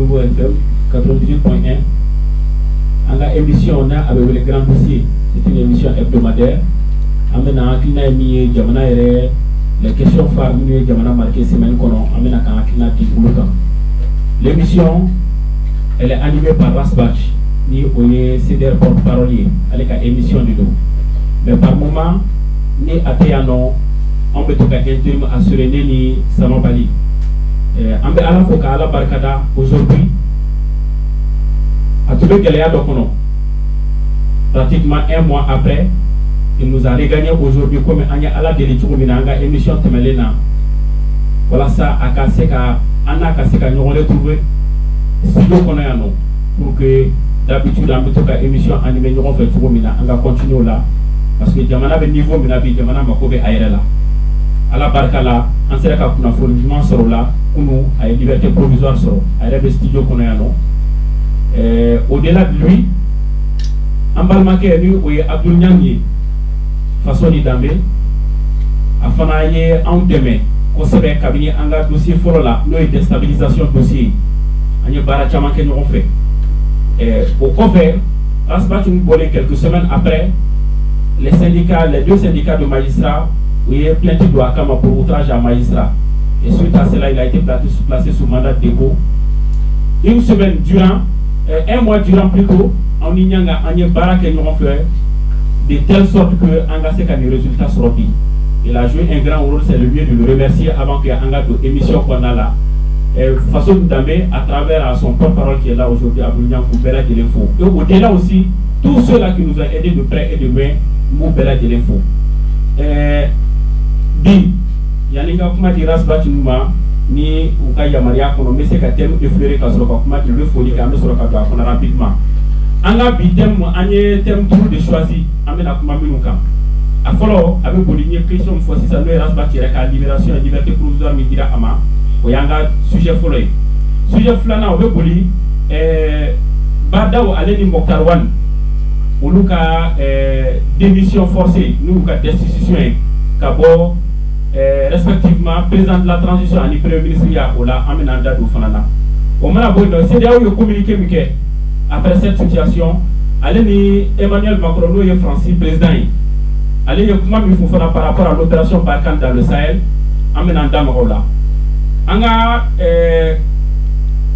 Nouveau FM 98.1. En la émission, on a avec le grand dossier. C'est une émission hebdomadaire. Amena Akina Emi Jamana Ere, les questions phares Minu Jamana marqué semaine kono, Amena Kanakina Tipuluka. L'émission, elle est animée par Rasbach, ni Oye CDR porte-parolier, avec la émission du dos. Mais par moment, ni Ateyano, on peut tout intérim assurer ni Samambali. On peut à la fois à la Barkada aujourd'hui, à tout le Galéa Dokono, pratiquement un mois après. Il nous a regagné aujourd'hui comme Anya ala Delichou Minanga, émission Temelena. Voilà ça, à Kaseka, Anna Kaseka, nous retrouver studio Konoyano pour que d'habitude, en tout cas, émission animée, nous fait tout Mina, on va continuer là. Parce que Jamana avait niveau Minabi, Jamana Makobe Aérela. À la Barkala, en Sereka Kuna Fourujement sera là, Kunu, à une liberté provisoire sera, à un studio Konoyano. Au-delà de lui, en Balmaké, nous, où est Abdul Nyangye. Façon d'idamé, afin d'aller en demain, qu'on se met cabinet en la dossier fort là, nous déstabilisation dossier, on y a barachaman que nous on fait. Au couvert, Rasbat nous volé quelques semaines après, les syndicats, les deux syndicats de magistrats, où il y a plein de doigts pour outrage à magistrat. Et suite à cela, il a été placé sous mandat de dépôt. Une semaine durant, un mois durant plutôt, on y a barak que nous on fait. De telle sorte que Anga Seka les résultats seront pris. Il a joué un grand rôle, c'est le mieux de le remercier avant qu'il y ait Anga de émission qu'on a là. Façon d'Amé, à travers son porte-parole qui est là aujourd'hui, à Bougnan, Moubela de l'info. Et au-delà aussi, tous ceux-là qui nous ont aidés de près et de loin, Moubela de l'info. Bi, Yaninga Kuma di Rasbat Nouma, ni Ukaya Maria, qu'on met ses thèmes effleurés quand on a dit le folie, quand on a rapidement. Anga bitem anye thème tour de choisi amena kuma minuka a follow avec boligné question fois si ça nous Rasbat tireka libération et liberté provisoire mi dira ama o yanga sujet follow sujet flana o be boli badaw aleni moktarwan uluka démission forcée nous ka destitution kabo respectivement président de la transition ani premier ministre ya ola amena ndadu fanana o mana boy do c'est là où communiquer mike. Après cette situation, allez Emmanuel Macron, nous Francis président. Allez comment il faut faire par rapport à l'opération Barkhane dans le Sahel, amenant Damarola. On a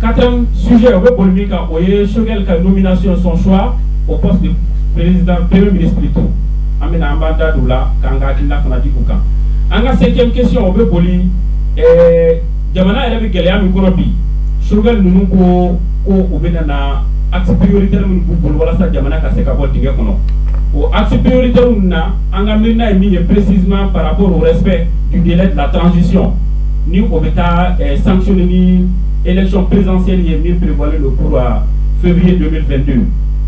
quatrième sujet au polémique où il y a nomination son choix au poste de président, premier ministre plutôt. Amenant Banda Doula, Kanga Kinda Fanati Kouka. On a cinquième question au polémique. Jamana elle avait gagné à Mikorobi. Sugar nous au Benana. Axe prioritaire pour voilà ça Jamana Kaseka Botinga Kono. Au axe prioritaire Angamina est mis précisément par rapport au respect du délai de la transition. Nous au bêta sanctionné l'élection présidentielle et mis prévoilé le cours à février 2022.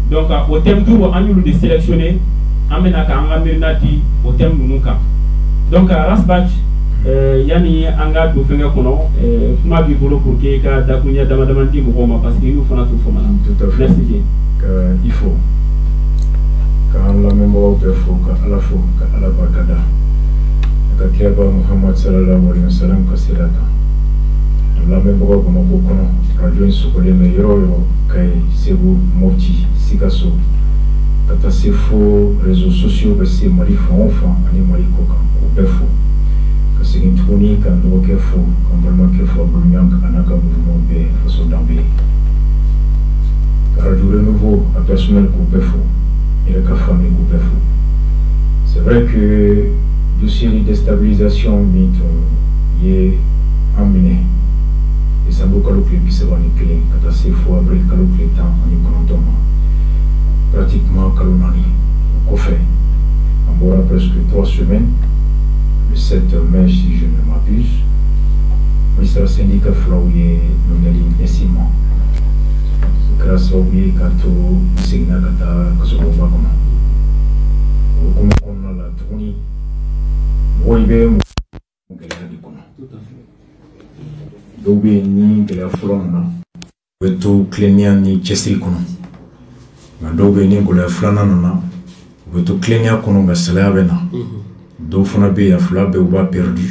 Donc au thème du annuel de sélectionner Amenaka Angamina dit au thème Nunuka. Donc à Rasbach yani anga do fenga kono kuma bi bolo pour que ka da kunya dama di mo parce que nous fana tout fama tout à fait que il faut quand la mémoire de faut que à la fois que à la barkada ka tiaba Muhammad sallallahu alaihi wasallam ka sirata la mémoire ko ko kono radio sokole me yoro kai sebu moti sikaso tata se faux réseaux sociaux que c'est mari font enfant ani mari ko kan ko befo c'est une tournée quand on voit qu'il faut, quand on voit qu'il faut, on a un mouvement de façon d'embêter. Car du renouveau à personnel qu'on peut faire, et le cas famille qu'on peut faire. C'est vrai que le dossier de déstabilisation est emmené. Et ça vaut calculer qui se va niquer, quand c'est faux après calculer temps en y comptant. Pratiquement calonani, qu'on fait. On aura presque 3 semaines. Le 7 mai, si je ne m'abuse, le syndicat Flaouye nous a dit décimement. Grâce au biais quand le signal que ce qu'on va comment on a la tournée, moi il vais tout à fait. D'où ni que la flâne, tout clénian ni chestri kono. D'où ni que la flâne na, tout clénian kono gasela bena. Do fana be ya fla be uba perdu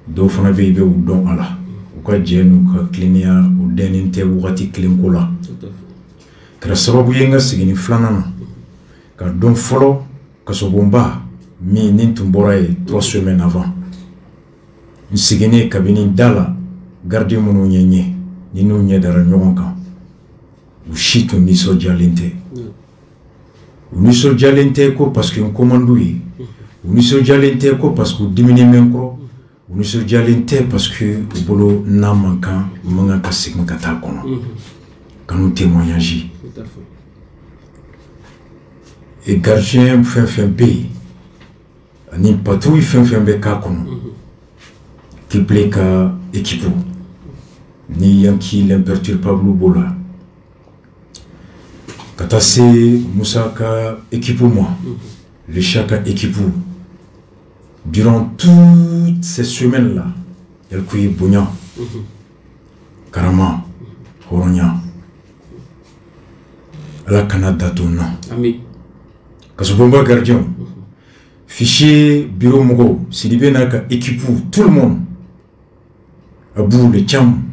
do fana be be u don ala ka jenu ka klinia o deninte wati klinkola kara sababu yenga sigini flanana ka don folo ka sobomba mi nintumbora 3 semaines avant sigini kabini dala gardi munu nyenye ninu nyedara nyonka ushitu niso jalente uniso jalente ko parce que on commande yi uniso jalente ko parce que dimini menkro uniso jalente parce que au bolo na mankan manga ka sikin kata kono kanu témoignage et gardien fin B ani patrouille fin B ka kono qui plaît ka équipe ni yanki l'imperturbable bola katase musaka équipe moi le chaka équipe durant toutes ces semaines là elle couille bougna karama horonya la Canada donna ami kasubomba gardien fichier bureau mogo Sidibé naka équipe tout le monde abou le cham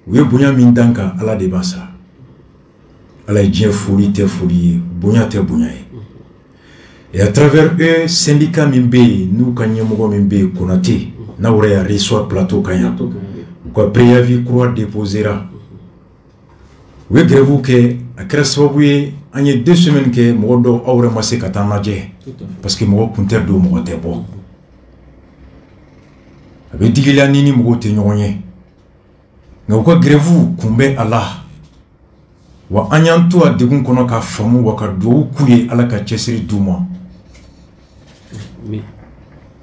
oui bougna mindanka ala debasa ala djien folie te folie bougna te bougna et à travers eux syndicat mimbe nous kanyemogo mimbe konate na aurait reçoit plateau kanya quoi préavis croix déposera oui grève que à Kraswabuye en 2 semaines que modo aurait massé katanaje parce que mo punter do mo te bon avec digila nini mo te nyonye ngoko grève kumbe Allah wa anyanto a degun kono ka famu wa ka do kuye ala ka chesiri duma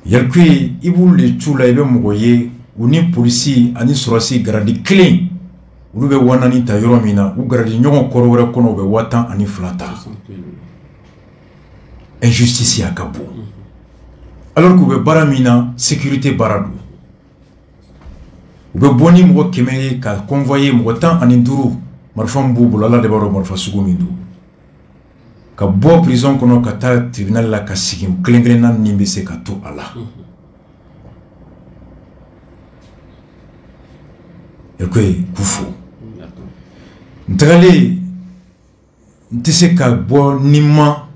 yalkui ibul le chula ibe mogoye uni polisi ani surasi garadi clean ulu be wanani ta yoro mina u garadi nyogo korowre kono be watan ani flata injustice ya kabo alors que be baramina sécurité baradu be boni mo kemeye ka convoyer mo tan ani duru marfam bubu la de baro marfa sugumindu ka bo prison kono ka ta tribunal la ka sigim klenglena nimbe se ka to ala ekwe kufu ntale ntese ka bo nima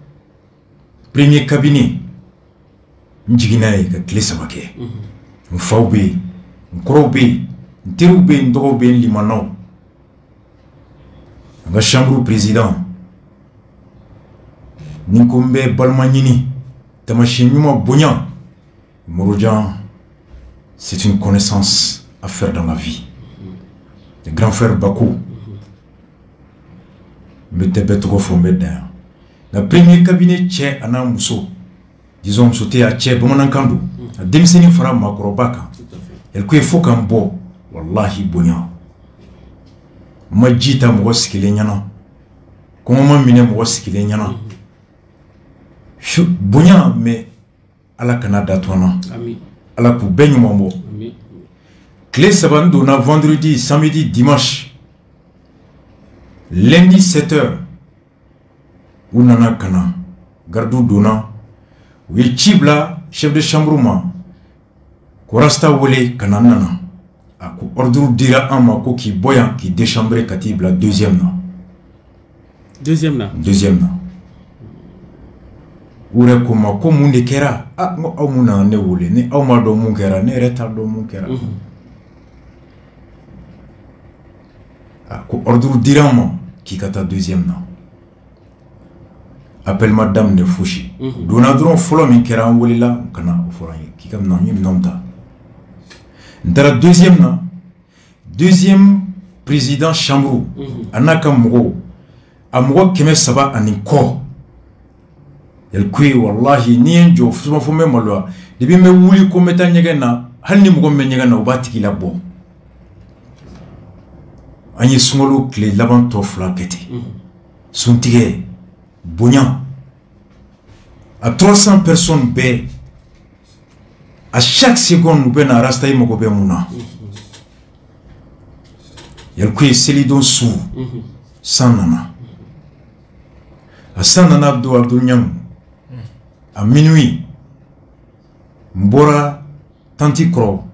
premier cabinet njiginae ka klesa make mfawbe nkrobe nterube ndobe limano nga chambre président Ninkombe Balmanini Tamashimuma Bougnan Mouroudian, c'est une connaissance à faire dans la vie. Le grand frère Bakou mettez trop formé d'ailleurs. Le premier cabinet Tché Anna Mousso, disons sauté à Tché Bomanankandu, à Demseni Fara Makorobaka, elle couille faux Kambo, Wallahi Bougnan. Majita Mouroskilenyana, comment mine Mouroskilenyana. Bougnan, mais à la Canada, toi, à la Poubaigne, Mambo. Clé Sabandona, vendredi, samedi, dimanche, lundi 7h, Ounana Kana, Gardou Dona, oui, Chibla, chef de chambre, Korasta Wole, Kananana, à ordre dira un mako qui boyan, qui déchambré Katib, la deuxième na. Deuxième na. Deuxième na. Ure kuma ko munde kera a ngo amuna ne wole ne awma do mun kera ne reta do mun kera ko ordre dirama qui kata deuxième na appelle madame de Fouchi dona dron folo min kera wole la kana folo ki kam na mi nomta ndara deuxième président chambre anaka mgo amgo keme saba aniko el kui wallahi ni enjo fuma fume malwa debi me wuli ko meta nyegena halni mugo me nyegena ubati kila bo anyi sungolo clé labanto flaketi suntige bonya à 300 personnes be à chaque seconde nous ben rasta imo be muna el kui selidon sou sanana a sanana abdou nyang à minuit, Mbora Tantikro,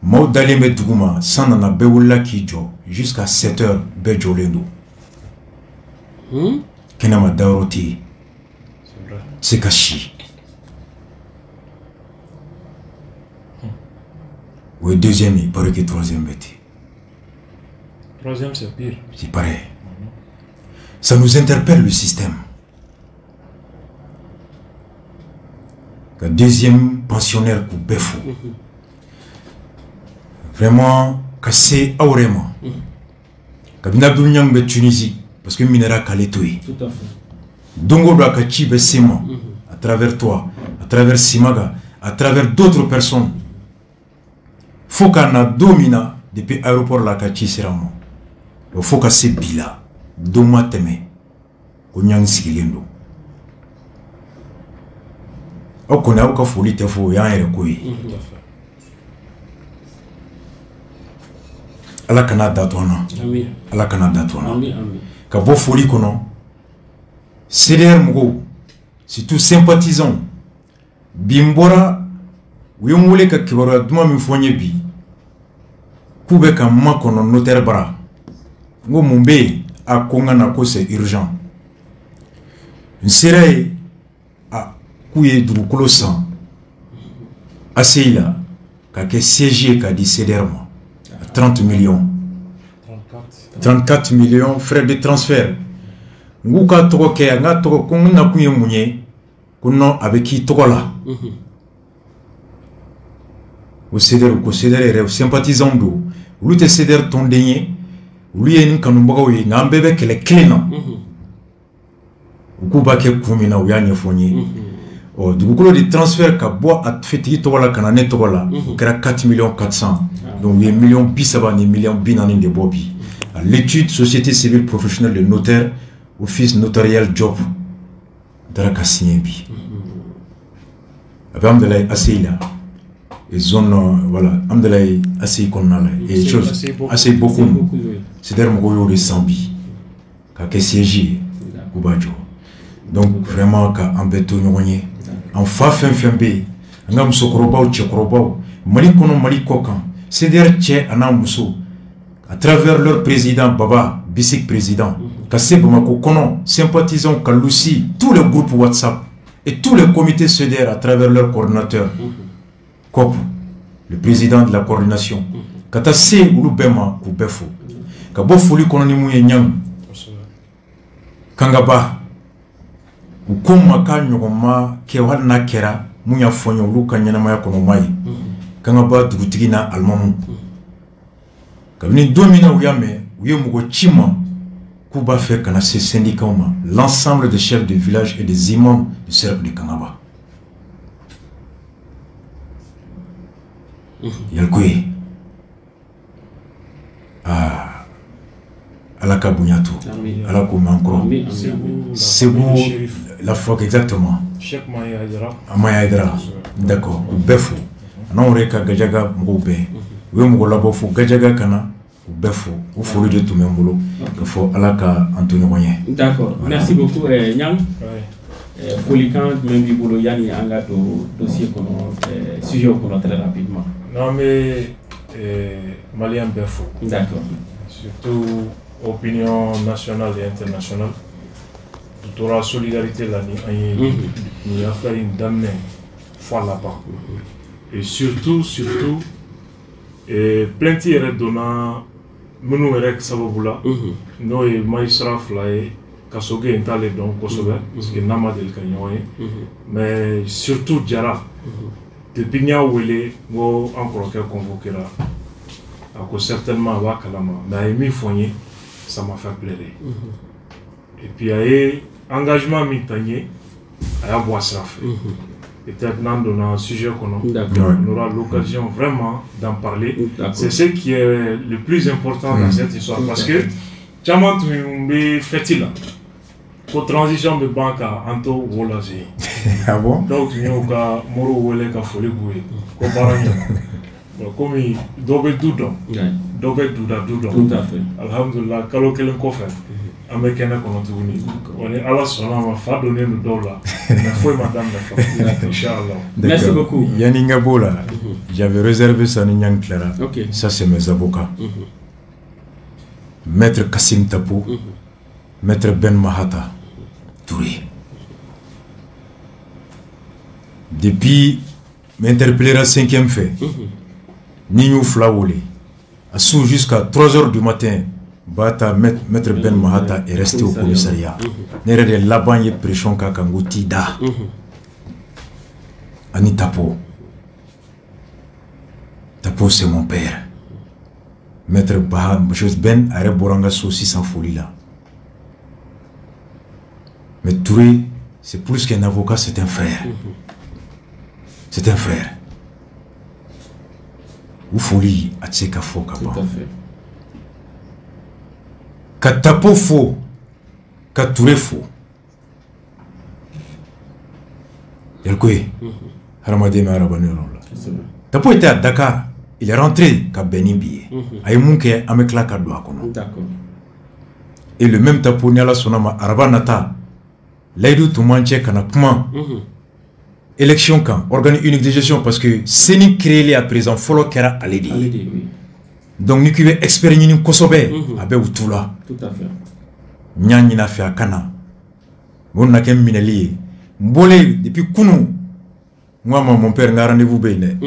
Mau Daleme Duguma, Sanana Beoula Kijo, jusqu'à 7h, Bejolendo. Kenama Dauroti, c'est Kashi. Oui, deuxième, il paraît que troisième bête. Troisième, c'est pire. C'est pareil. Ça nous interpelle le système. Le deuxième pensionnaire pour Befou. Vraiment, cassé aurément. Kabina Abdoul be Tunisie, parce que Minera Kaletoui. Tout à fait. Dongo doit Kachi be Sema, à travers toi, à travers Simaga, à travers d'autres personnes. Faut qu'on a domina depuis l'aéroport la Kachi Seramo. Il faut que c'est Bila, Doma Teme, Onyang Sigilendo. On connaît aucun folie, il faut y aller. Ala kana datona. Ala kana datona. Ka bo folie kono. CDR Mugo, c'est tout sympathisant. Bimbora, Wimule ka kibara duma mi fonye bi. Kube ka makono notaire bara. Ngo mumbe a konga na ko c'est urgent. Nsere a kuye dugukolo san. Aseila ka ke siège ka di CDR mo. 30 millions. 34 millions frais de transfert. Nguka toko ke nga toko kongna kuye munye kuno avec qui toko la. Au CDR ko CDR re sympathisant do. Lu te CDR ton denye. Lui est kanumbaga wi ngambebe kele klena. Ukuba ke kumina uyanye fonye. Oh, du coup, le transfert ka bois a fait toko la kanane toko la. Kera 4 millions 400. Donc, il y a millions bisaba ni millions binani de bobi. L'étude société civile professionnelle de notaire, office notarial job. Daraka signé bi. Abamdelay assez là. Et zone voilà, amdelay assez connale et chose assez beaucoup. C'est der moyo de sambi. Ka ke siège kubajo. Donc vraiment ka ambeto nyonye. En fa fembe. Ngam sokroba ou tchekroba. Mali kono mali kokan. CDR Tché Anamuso, à travers leur président Baba, Bissik président, Kassé Bamako Kono, sympathisant Kaloussi, tous les groupes WhatsApp et tous les comités CDR à travers leur coordinateur, COP, le président de la coordination, Katassé Oulubema Koubefo, Kabo Foli Kononimu Nyang, Kangaba, Ukumaka Nyogoma, Kewal Nakera, Mouya Fonyo Luka Nyanamaya Konomai. Kangaba Dugutigina Almamu. Kabini domina Ouyame, Ouyemugo Chima, Kouba fait Kanase syndicat, l'ensemble des chefs de village et des imams du cercle de Kangaba. Yalkoué. Ah. Alaka Bouniatou. Alako Mankro. C'est vous la fois exactement. Cheikh Maya Amaya Hydra. D'accord. Befou. Non reka gajaga mgobe we mgola bofu gajaga kana befu ou folu de tout même boulot il faut alaka Antonio Moyen. D'accord, merci beaucoup Nyang. Folikan même du boulot yani anga do dossier kono sujet kono très rapidement. Non mais malien befu. D'accord. Surtout opinion nationale et internationale. Toute la solidarité là ni a fait une dame fois là-bas. Et surtout, plein de donnant menu erek sababula no e maïsra flae kasoge entale donc kosobe parce que nama del kanyoye mais surtout jara depuis nya wele go encore que convoquer là ako certainement va kalama mais mi fonye ça m'a fait pleurer et puis aye engagement mi tanye aya boisra fait peut-être dans un sujet qu'on aura l'occasion vraiment d'en parler. C'est ce qui est le plus important dans cette histoire. Parce que, Tchaman, tu me fais là. Pour transition de banque à Anto Wolazé. Ah bon? Donc, tu as Moro Wole Kafoli Boué. comme dɔ bɛ du dɔn dɔ bɛ duda du dɔn alhamdulillah kalo kelen kɔfɛ an bɛ kɛnɛ kɔnɔ tuguni wa ni ala sɔnna ma fa donnen don dɔw la mais foyi ma daminɛ fɔlɔ inchallah. Merci beaucoup. Yani n ka b'o la j'avais réservé ça ni Ɲang Clara ça c'est mes avocats maître Kassim Tapo maître Ben Mahata Touré. Depuis m'interpeller à 5e fait ni y'u fila wele à sous jusqu'à 3h du matin Bata maître Ben Mahata est resté au commissariat ne yɛrɛ de laban ye pression k'a kan ko t'i da ani Tapo c'est mon père maître Ben a yɛrɛ bɔra n ka so sisan foli la mais Touré c'est plus qu'un avocat, c'est un frère. C'est un frère. Ou folie à Tseka faux Tout à fait. Quand Tapo faux, quand Touré faux. Y'a quoi? Tapo était à Dakar. Il est rentré à Benibi. Aïe Mounke Amekla Kadoua. D'accord. Et le même Tapo Niala Sonama Arabanata. L'aïdou Toumanche Kanakman. Élection quand organise unique de gestion parce que c'est ni créé à présent follow kera aledi. Donc nous qui veut expérimenter une kosobe abe utula. Tout à fait. Nyani na fait à Kana. Bon na kem mineli. Mbole depuis kunu. Moi mon père n'a rendez-vous bene.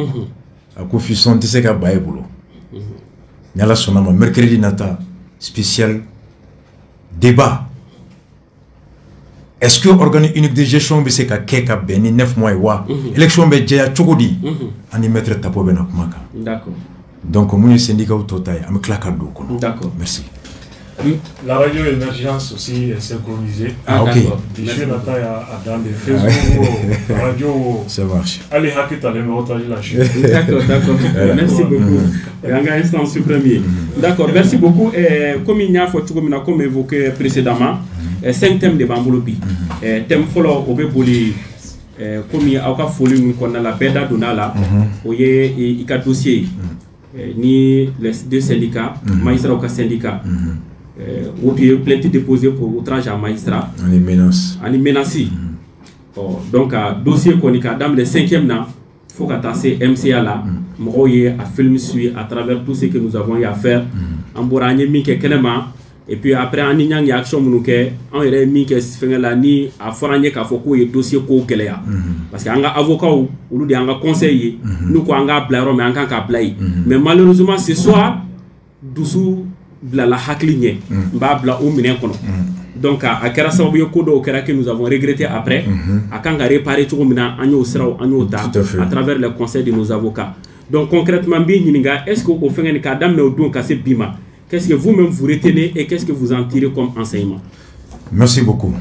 A confisson tise ka bae bolo. Nyala sonama mercredi nata spécial débat. Est-ce que l'organe unique de gestion be se ka keka beni 9 mois et wa élection be jeya chogodi ani mettre Tapo bena kumaka. D'accord. Donc mon syndicat au total am klaka do kono. D'accord. Merci. La radio émergence aussi est synchronisée. Ah OK. Je n'attends à dans les Facebook radio. Ça marche. Allez hakita le montage la chaîne. D'accord, d'accord. Merci beaucoup. Yanga instance premier. D'accord, merci beaucoup et comme il y a comme évoqué précédemment 5 thèmes de Bambolobi. Thème follow obeboli comme il a folie qu'on a la beda donala oye il y a dossier ni les deux syndicats magistrat ou syndicat ou bien plainte déposée pour outrage à magistrat ani menace donc dossier qu'on y a dans le 5e an faut qu'attacher MCA là moye à film suit à travers tout ce que nous avons eu à faire en boranye mi ke kenema. Et puis après, on y a une action on a mis que ni à fournier qu'à faut qu'il y ait dossier ko kelea parce que anga avocat ou lui anga conseiller nous ko anga blairon mais anga ka blai mais malheureusement ce soir doucou bla la hakligne ba bla au mine kono donc à kera sababu ko do kera que nous avons regretté après à kanga réparer tout mina anyo sraw anyo ta à travers le conseil de nos avocats. Donc concrètement bi ninga est-ce que au fengeni ka damne o don ka se bima. Qu'est-ce que vous-même vous retenez et qu'est-ce que vous en tirez comme enseignement? Merci beaucoup.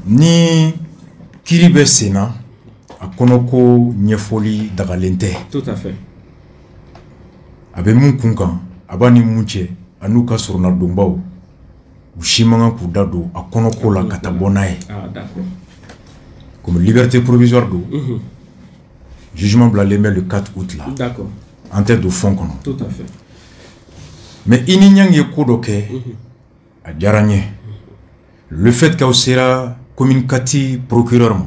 Ni Kiribe Sena a konoko nyefoli dagalente. Tout à fait. Abe munkunkan abani munche anuka surna dombao ushimanga kudado a konoko la katabonae. Ah d'accord. Comme liberté provisoire do. Jugement blalé le 4 août là. D'accord. En tête de fond kono. Tout à fait. Mais il n'y a pas à Diaranye. Le fait qu'il sera communicatif procureur,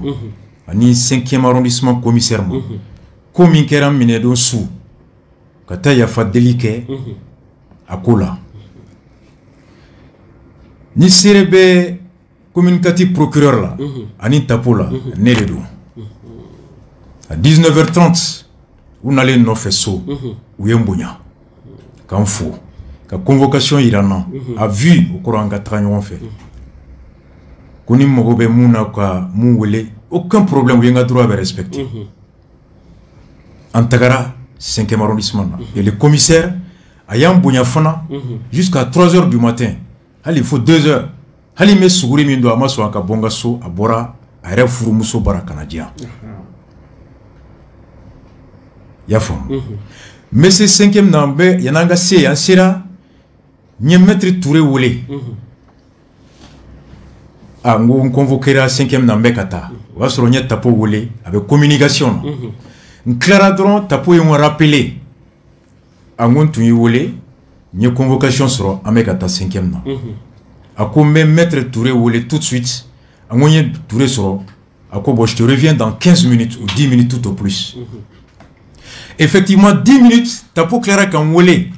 ni 5e arrondissement commissaire, comme il y a un sous, quand il y a fait délicat à Kola. Ni serebe communicatif procureur là, ani Tapola, Neredo. À 19h30, on allait nous faire saut, ou Yembonia, quand faut. La convocation irana a vu au courant de la fait. Koni mogobe mouna ka mouwele aucun problème où droit à respecter. Antagara 5e arrondissement et le commissaire ayant Bouniafana jusqu'à 3h du matin. Il faut 2h. Il met Sougouri Mindo Amaso à Bongaso à Bora à Refurumuso Barakanadia. Yafam. Mais ce 5e nambé, il y en a un sera. N'y maître Touré Woulé. Ah, on convoquera 5e Nambekata. On va se Tapo Woulé avec communication. Clara dron tapo y rappelé à mon tu y une convocation sera à ta 5e nan. À quoi même maître Touré wolé tout de suite à mon Touré sera à quoi je te reviens dans 15 minutes ou 10 minutes tout au plus. Effectivement 10 minutes tapo Clara quand wolé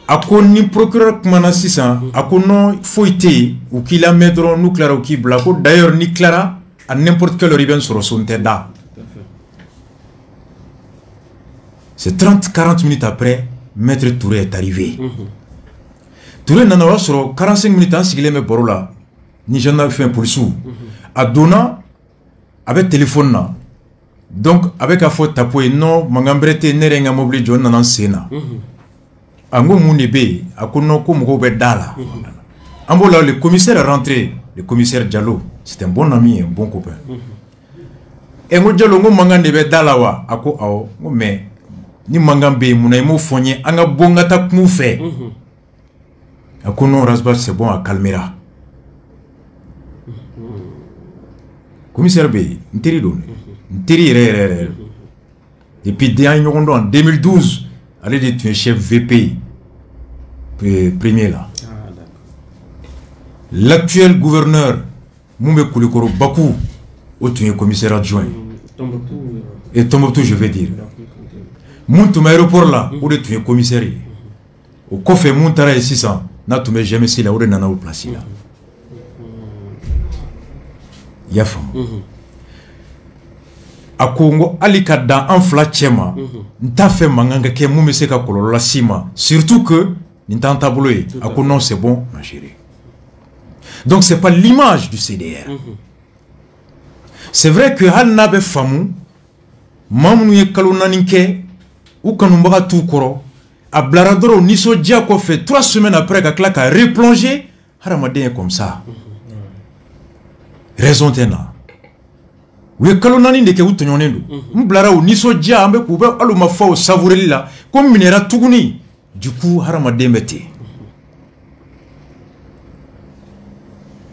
à quoi ni procureur kumana sisan à quoi non faut été ou qu'il a mettre nous Clara ou qui blako d'ailleurs ni Clara à n'importe quel riben sur son tête. C'est 30-40 minutes après, Maître Touré est arrivé. Touré n'a pas sur 45 minutes, il est me là. Ni j'en ai fait un policier. À Dona, avec téléphone. Donc, avec la faute tapoué, non, mangambrete n'erenga mobile John nan sena. Ango Mounebe, à Konoko Mgobe Dala. Ambola, le commissaire est rentré, le commissaire Diallo. C'est un bon ami, un bon copain. Et moi, Diallo, Mangandebe Dalawa, à quoi, mais. Ni mangambe muna imo fonye anga bonga ta kmufe akono rasba c'est bon à calmera commissaire B ntiri don ntiri re depuis en 2012 allez de tu es chef VP premier là l'actuel gouverneur Moumbe Koulikoro Bakou au tu es commissaire adjoint et Tombouctou je vais dire mon aéroport là, où tu es commissaire. Au coffre, mon tara est 600. N'a tu m'es jamais si là où on a placé là. Yafam. A Congo, Alikada, en flatchema, n'ta fait manganga ke mou mese ka kolola sima. Surtout que, n'ta taboué, à quoi non c'est bon, ma chérie. Donc c'est pas l'image du CDR. C'est vrai que Hal Nabe Famou, Mamou ye kalonaninke, ou quand on va tout koro, à Blaradoro, Niso Diako fait 3 semaines après que Claque a replongé, Haramadien comme ça. Raison tena. Oui, Kalonani de Keutonendo. Mblara ou Niso Dia, Ambe Kuba, Aluma au Savourella, comme Minera Tuguni. Du coup, Haramadien mette.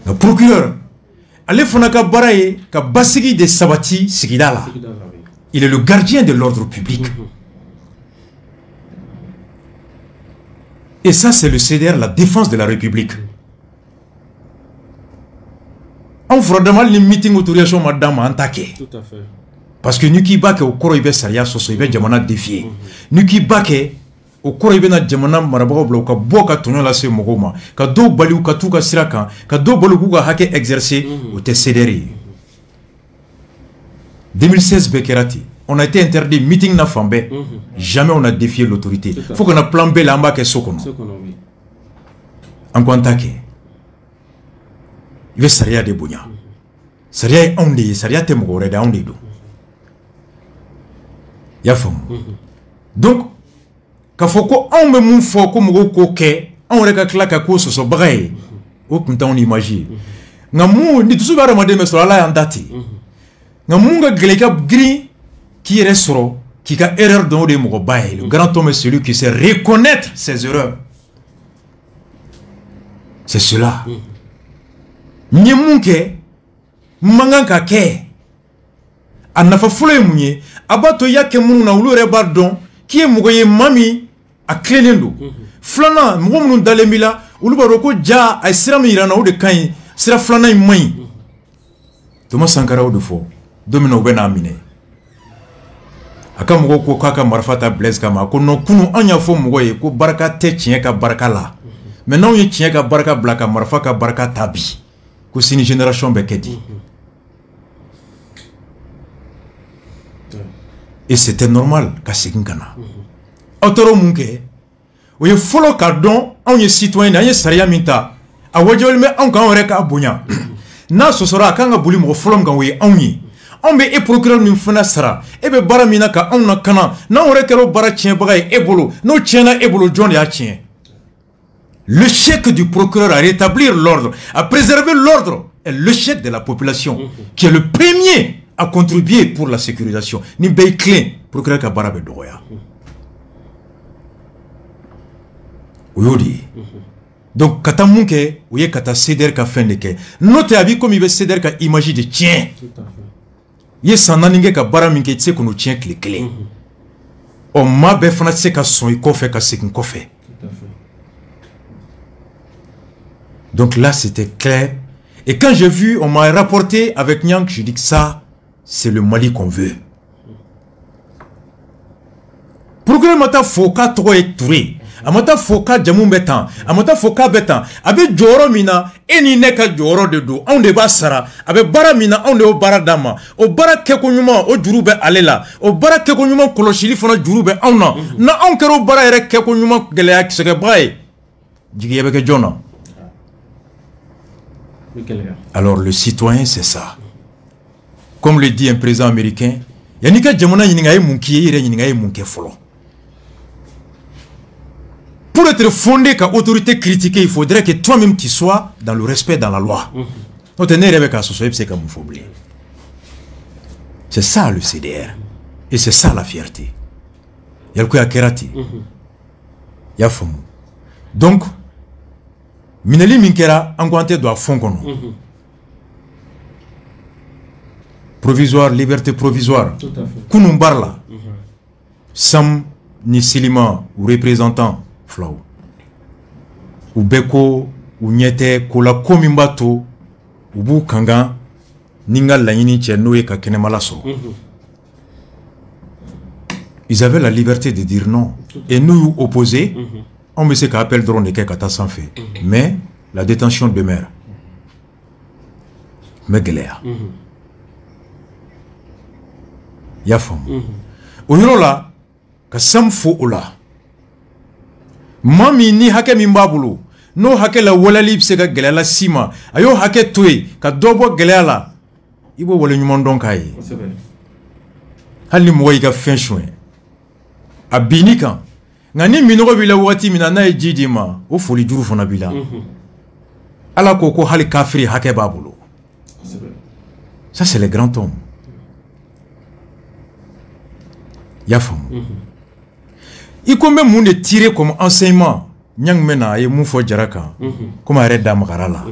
Le procureur, allez Fonaka Baraye, ka Basigi de Sabati, Sigidala. Il est le gardien de l'ordre public. Et ça, c'est le CDR, la défense de la République. On fera demande les meetings autorisation madame à attaquer. Tout à fait. Parce que Nuki Bake au Koro Ibe Saria Soso Ibe Djamana défié. Nuki Bake au Koro Ibe na Djamana Marabago Bloka Boka Tono la Se Mogoma. Ka do bali ou Katuka Sirakan. Ka do bali ou Hake exercé au CDR. 2016 Bekerati. On a été interdit meeting na Fambe. Jamais on a défié l'autorité. Il faut qu'on a plan B là en bas que Sokono. En contact. Il veut Saria de Bounia. Saria est ondé, Saria te mogore da ondé do. Ya fam. Donc, kafoko on me moun foko mogo koke, on reka klaka ko so braille. O kunta on imagine. Ngamu ni tusu bara made mesro ala andati. Ngamu nga gleka gri qui restera, qui a erreur dans le mobile. Le grand homme est celui qui sait reconnaître ses erreurs. C'est cela. Nyemunke, manganka ke, anafa fule munye, abato yake munu na ulu rebardon, qui est mougoye mami a clenendo. Flana, mougoumnou dalemila, ulu baroko ja, a sirami irana ou de kain, sira flana imai. Thomas Sankara ou de fo, domino bena amine. Aka mugo ko kaka marfata blaise kama ko no kunu anya fo mugo ye ko baraka te tien ka baraka la maintenant ye tien ka baraka blaka marfa ka baraka tabi ko sini génération be kedi et c'était normal ka sigin kana autoro munke o ye folo ka don on ye citoyen na ye saria minta a wajol me on kan reka abunya na so sora kan ga buli mo folom kan we onyi on be e procureur min fana sara e be bara mina ka on na kana na on rekero bara tien bagay e bolo no tiena e bolo John ya tien. Le chèque du procureur à rétablir l'ordre, à préserver l'ordre, est le chèque de la population qui est le premier à contribuer pour la sécurisation. Ni bay clé procureur ka bara be doya. Oyodi. Donc kata munke oye kata ceder ka fin de ke. Note abi comme il veut ceder ka image de tien. ye sananingé ka bara minke tse kono tien clé. O ma be fana tse ka son ikofe ka sekin kofe. Donc là c'était clair. Et quand j'ai vu, on m'a rapporté avec Nyang, je dis que ça, c'est le Mali qu'on veut. Pourquoi mata foka trop étouré? Amata foka jamou betan, amata foka betan. Abe joro mina, eni neka joro de do. On de basara, abe bara mina, on de o bara dama. O bara keko nyuma, o jurube alela. O bara keko nyuma koloshili fona jurube auna. Na on kero bara ere keko nyuma gelea kiseke bae. Digi yabeke jona. Alors le citoyen c'est ça. Comme le dit un président américain, yanika jamona yiningaye munkiye ire yiningaye munke folo. Pour être fondé comme autorité critiquée, il faudrait que toi-même tu sois dans le respect dans la loi. C'est ça le CDR. Et c'est ça la fierté. Il y a le coup à Kerati. Il y a Fomu. Donc, Mineli Minkera, Angwante doit fondre. Provisoire, liberté provisoire. Kunumbarla. Sam ni Silima ou représentant. Flau. Ou beko, ou nyete, kola komimbato, ou bu kanga, ninga laini tchenoe ka kenemalaso. Ils avaient la liberté de dire non. Et nous, opposés, on me sait qu'à appel drone de kekata sans fait. Mais la détention demeure. Mais galère. Yafam. Au là, ka sam fo ola. Mami ni hake mimbabulu no hake la wala lipse ka gelela sima ayo hake tuwe ka dobo gelela ibo wala nyumondon kai hali mwoyi ka fenshwe abinika ngani minoro bila wati minana ejidima o foli duru fona bila ala koko hali kafiri hake babulu. Ça c'est les grands hommes. Yafam. Il combien moun de tirer comme enseignement Nyang mena et moufo jaraka comme arrête d'amagarala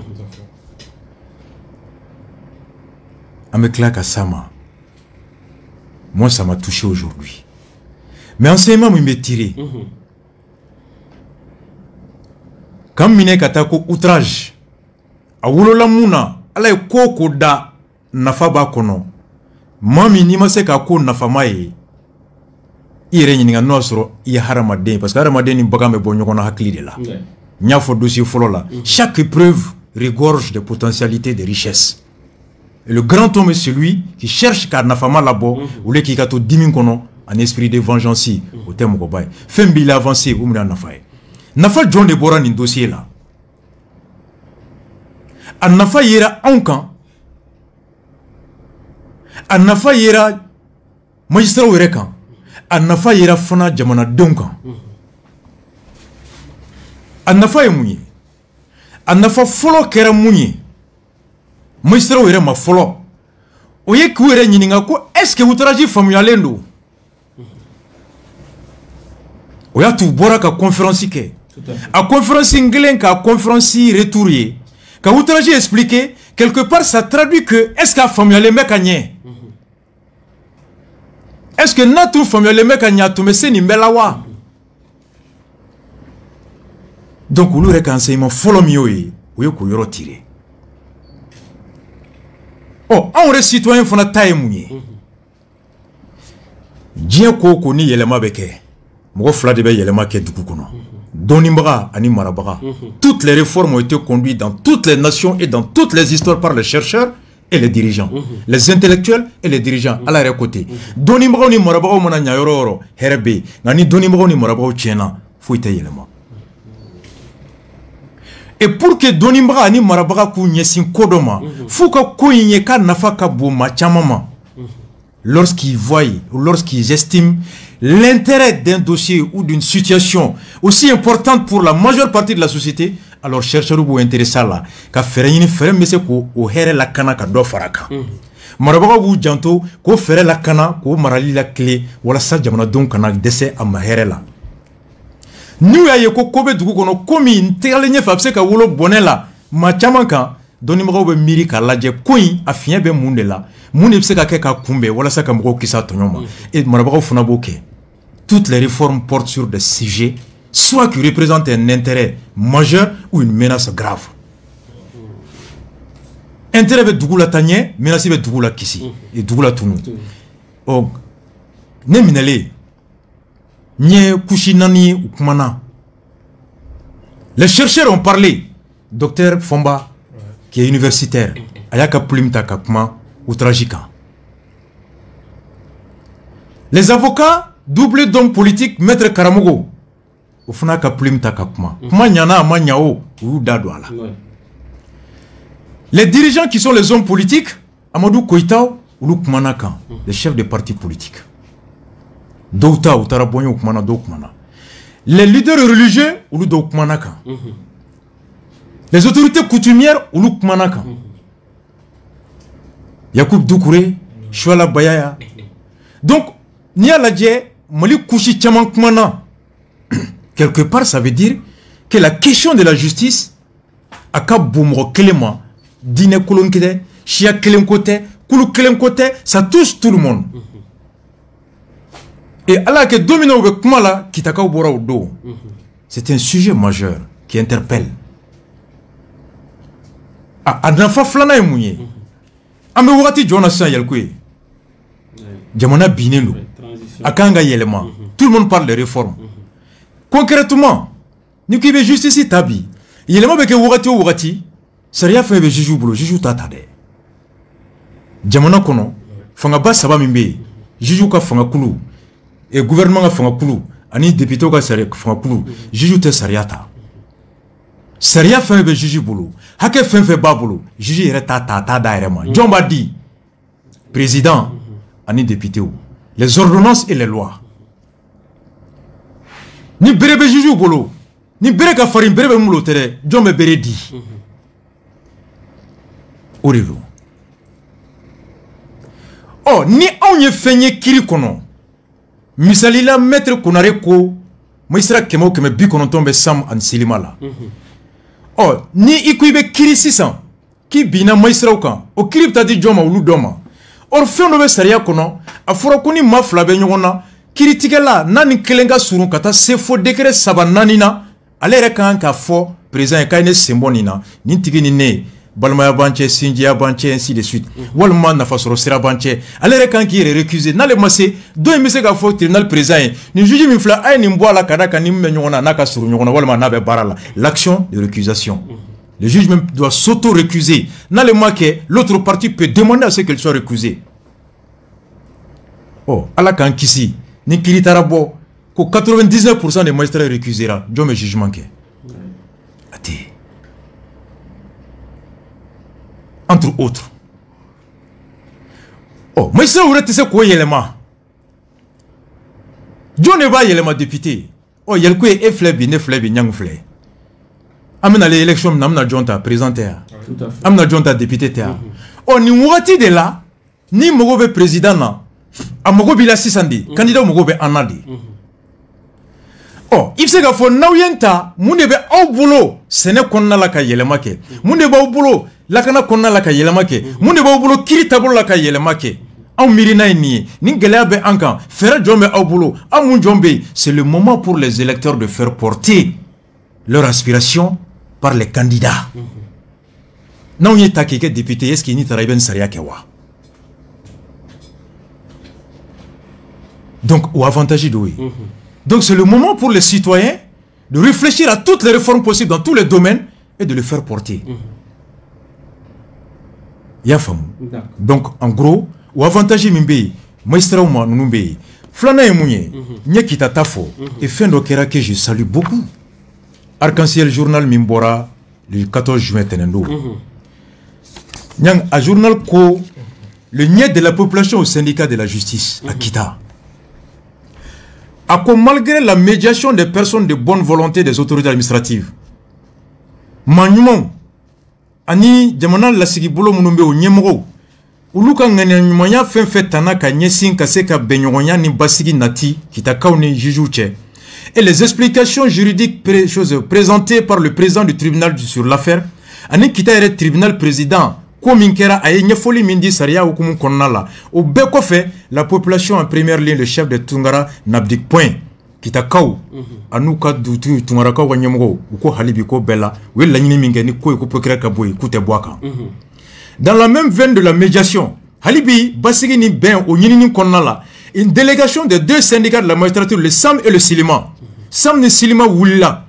Ameklaka sama. Moi ça m'a touché aujourd'hui. Mais enseignement m'a tiré. Quand mine katako outrage a wulola muna ala koko da nafaba kono mami ni maseka ko nafamaye ire nyinga nosro ya haramaden parce que haramaden ni bagame bonyo kono hakli de la nya fo dossier folo la chaque épreuve regorge de potentialités de richesse et le grand homme est celui qui cherche car nafama labo ou le qui kato dimin kono en esprit de vengeance au terme ko bay fembi il avancé ou mna nafaye nafa John de Boran ni dossier là an nafa yera onkan an nafa yera magistrat were kan an nafa yera fana jamana donkan an nafa ye munye an nafa folo kera munye magistrat were ma folo oye ku were nyininga ko est-ce que outrage familialendo oya tu bora ka conférence ke a conférence nglen ka conférence retourier quand outrage expliqué quelque part ça traduit que est-ce que familiale mekanye est-ce que notre familiale mekanya to mese ni mbelawa donc on aurait enseignement follow mieux ou ko yoro tirer oh on reste citoyen fona taille munye dien ko ni yelema beke mo fla de be yelema ke duku kono Donimbaga ani Marabaga. Toutes les réformes ont été conduites dans toutes les nations et dans toutes les histoires par les chercheurs et les dirigeants. Les intellectuels et les dirigeants à l'arrière côté. Donimbaga ni Marabaga mona nyayororo herbe. Nani Donimbaga ni Marabaga tiena fuite yelema. Et pour que Donimbaga ni Marabaga ku nyesin kodoma, fuka ko yeka nafaka boma chamama. Lorsqu'ils voient ou lorsqu'ils estiment l'intérêt d'un dossier ou d'une situation aussi importante pour la majeure partie de la société, alors chercheurs ou intéressés là, qu'à faire une ferme mais c'est qu'au here la cana qu'à do faraka. Marabaga ou janto qu'au faire la cana qu'au marali la clé voilà ça jamana donc cana décès à ma here là. Nous ayons ko kobe du kono komi intelligent fabse ka wolo bonela ma chamanka dɔnnibagaw bɛ miiri k'a lajɛ ko in a fiɲɛ bɛ mun de la mun de bɛ se ka kɛ ka kunbɛn walasa ka mɔgɔw kisi a tɔɲɔ ma et marabagaw fana b'o kɛ. Toutes les réformes portent sur des sujets soit qui représentent un intérêt majeur ou une menace grave. Intérêt bɛ dugu la taa ɲɛ, menace bɛ dugu la kisi et dugu la tunu. Ɔ ne minɛlen n ye kusi 4 ye u kumana. Les chercheurs ont parlé. Docteur Fomba, qui est universitaire, a y'a ka plume ta ka kuma outrage kan. Les avocats doublés d'hommes politiques, maître Karamogo, au fana ka plume ta ka kuma. Kuma ɲana a ma ɲa o, u y'u da don a la. Les dirigeants qui sont les hommes politiques, Amadou Koïta, olu kumana kan, les chefs de partis politiques. Dɔw ta u taara bɔ n ye u kumana dɔw kumana. Les leaders religieux, olu dɔw kumana kan. Les autorités coutumières, olu kumana kan. Yacoub Doucouré, Chouala Bayaya. Donc, ni y'a lajɛ Mali kusi caman kumana. Quelque part, ça veut dire que la question de la justice a ka bon mɔgɔ kelen ma, diinɛ kolon kelen, siya kelen ko tɛ, kulu kelen ko tɛ, ça touche tout le monde. Et ala que domino ou kumala kitakaw bora o do. C'est un sujet majeur qui interpelle. A nafa flana e munye. Ambe wakati jona san yelkoe. Jamana binendo. Akanga yelema. Tout le monde parle de réformes. Concrètement, ni ki be justice tabi. Yelema be ke wakati o wakati, sariya fe be juju bolo, juju tata de. Jamana kono, fanga ba saba mimbe, juju ka fanga kulu. Et gouvernement a fanga kulu ani député ka fanga kulu juju te sariata sariya fɛn bɛ juju bolo hakɛ fɛn fɛn b'a bolo juju yɛrɛ ta da yɛrɛ ma jɔn b'a di président ani député les ordonnances et les lois ni bere bɛ juju bolo ni bere ka farin bere bɛ mun bolo tɛ dɛ jɔn bɛ bere di o de don ɔ ni anw ye fɛn ye kiri kɔnɔ misalila maître Konare ko maïsra kemo keme bi kononton be sam an silima la. Oh, ni ikuy be kiri sisan ki bina maïsra kan o kiri ta di joma ulu doma. Or fen do be sariya kono a foro ko ni mafla be nyona kiri tigela nani kelenga surun kata se fo décret saba nanina ale re kan ka fo président ka ne sembonina ni tigi ni ne balmaya banche sinjiya banche ainsi de suite walma nafa soro sira banche alere kan ki récusé na le masse do mi se ka fo tribunal président ni juge mi fla ay ni mboala kada kan ni me nyona na ka suru nyona walma na be barala l'action de récusation le juge même doit s'auto-récuser na le marqué l'autre partie peut demander à ce qu'elle soit récusée oh ala kan kisi ni kiritara bo ko 99% des magistrats récusera jome jugement ke ati entre autres. Oh, mais ça aurait été quoi yelema? John Eba yelema député. Oh, yelko e flebi ne flebi nyang fle. Amena les élections namna jonta présenté. Amna jonta député té. Oh, ni wati de là, ni mogobe président na. Amogobi la 600 candidat mogobe anadi. Oh, il se ga fo nawyenta munebe au boulot, sene konna la ka yelema ke. Munebe au boulot lakana konna la ka yelema ke munde ba bulo kiri tabolo la ka yelema ke aw mirina ni geleya be ankan fere jombe aw bulo amun jombe c'est le moment pour les électeurs de faire porter leur aspiration par les candidats non y takike député est-ce qu'il ni taraben saria ke wa donc ou avantage do donc c'est le moment pour les citoyens de réfléchir à toutes les réformes possibles dans tous les domaines et de les faire porter donc en gros ou avantage mimbe maïstra ou manumbe flana et mounye nye kita tafo et fin d'okera que je salue beaucoup Arc-en-Ciel journal mimbora le 14 juin tenendo nyang a journal ko le niet de la population au syndicat de la justice à Kita a malgré la médiation des personnes de bonne volonté des autorités administratives manument ani jamana la sigi bolo munumbe o nyemoro uluka nganya nyumanya fenfe tanaka nyesin kaseka benyonya ni basigi nati kitakauni jujuche et les explications juridiques présentées par le président du tribunal sur l'affaire ani kita yɛrɛ tribunal président ko min kɛra a ye ɲɛfɔli min di sariya hukumu kɔnɔna la o bɛɛ kɔfɛ la population en première ligne le chef de Tunkara n'abdique point kitakaw an'u ka dugutigiw Tunkarakaw ka ɲɛmɔgɔw u ko hali bi ko bɛɛ la u ye laɲini min kɛ ni ko ye ko procureur ka bɔ yen k'u tɛ bɔ a kan dans la même veine de la médiation hali bi basigi ni bɛn o ɲinini kɔnɔna la une délégation de 2 syndicats de la magistrature le SAM et le Silima SAM ni Silima wulila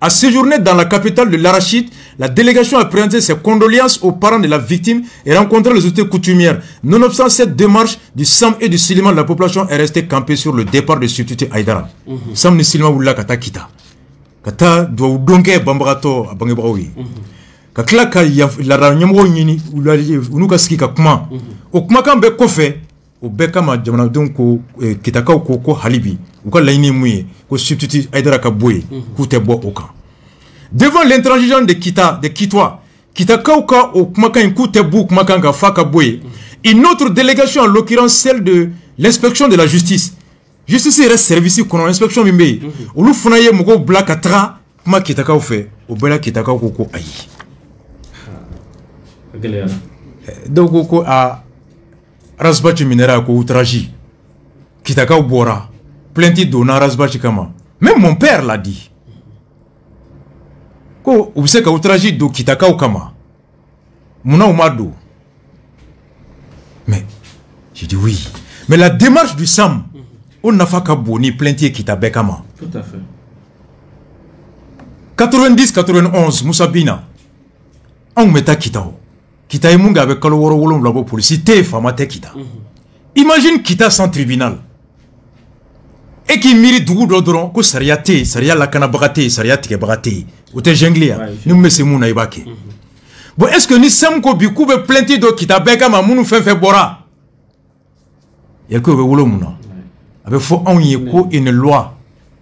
a séjourné dans la capitale de l'Arachide. La délégation a présenté ses condoléances aux parents de la victime et rencontré les autorités coutumières. Nonobstant cette démarche du SAM et du Silima, la population est restée campée sur le départ de substitut Aïdara. SAM ni Silima wula kata kita. Kata doa udonke bambarato abangebraoui. Kakla ka la nyamro nyini unuka ski ka kuma. O kuma kan be kofe o be kama jamana donc kitakaw ko halibi ou ka layni muye ko substitut Aïdara ka boye ku te bo o kan. Devant l'intransigeance de Kitois, Kitakauka au Kumakan Koutebu Kumakan Faka Boye, une autre délégation, en l'occurrence celle de l'inspection de la justice. Justice reste service qu'on a l'inspection Mimbe. Ou l'ou Funaye Mogo Blakatra, Kuma Kitakau fait, au Bela Kitakau Koko Aïe. Donc Koko a Rasbachi Minera Ko Outraji, Kitakau Bora, plenty dona Rasbachi Kama. Même mon père l'a dit. Ko ubise ka outraji do kitakaw kama muna umado mais j'ai dit oui mais la démarche du SAM on n'a pas qu'à boni plaintier kitabe kama tout à fait 90-91 Moussa Bina on meta kitao kita munga avec kalo woro wolom labo police te fama te kita imagine kita sans tribunal et qui miri dugu do doron ko sariya te sariya lakana bagate sariya tige bagate ou te jenglia ni mese muna ibake bon est-ce que ni sam ko bi kube plainte do kitabe kama munu fe bora ya ko be wolo muna avec faut on y ko une loi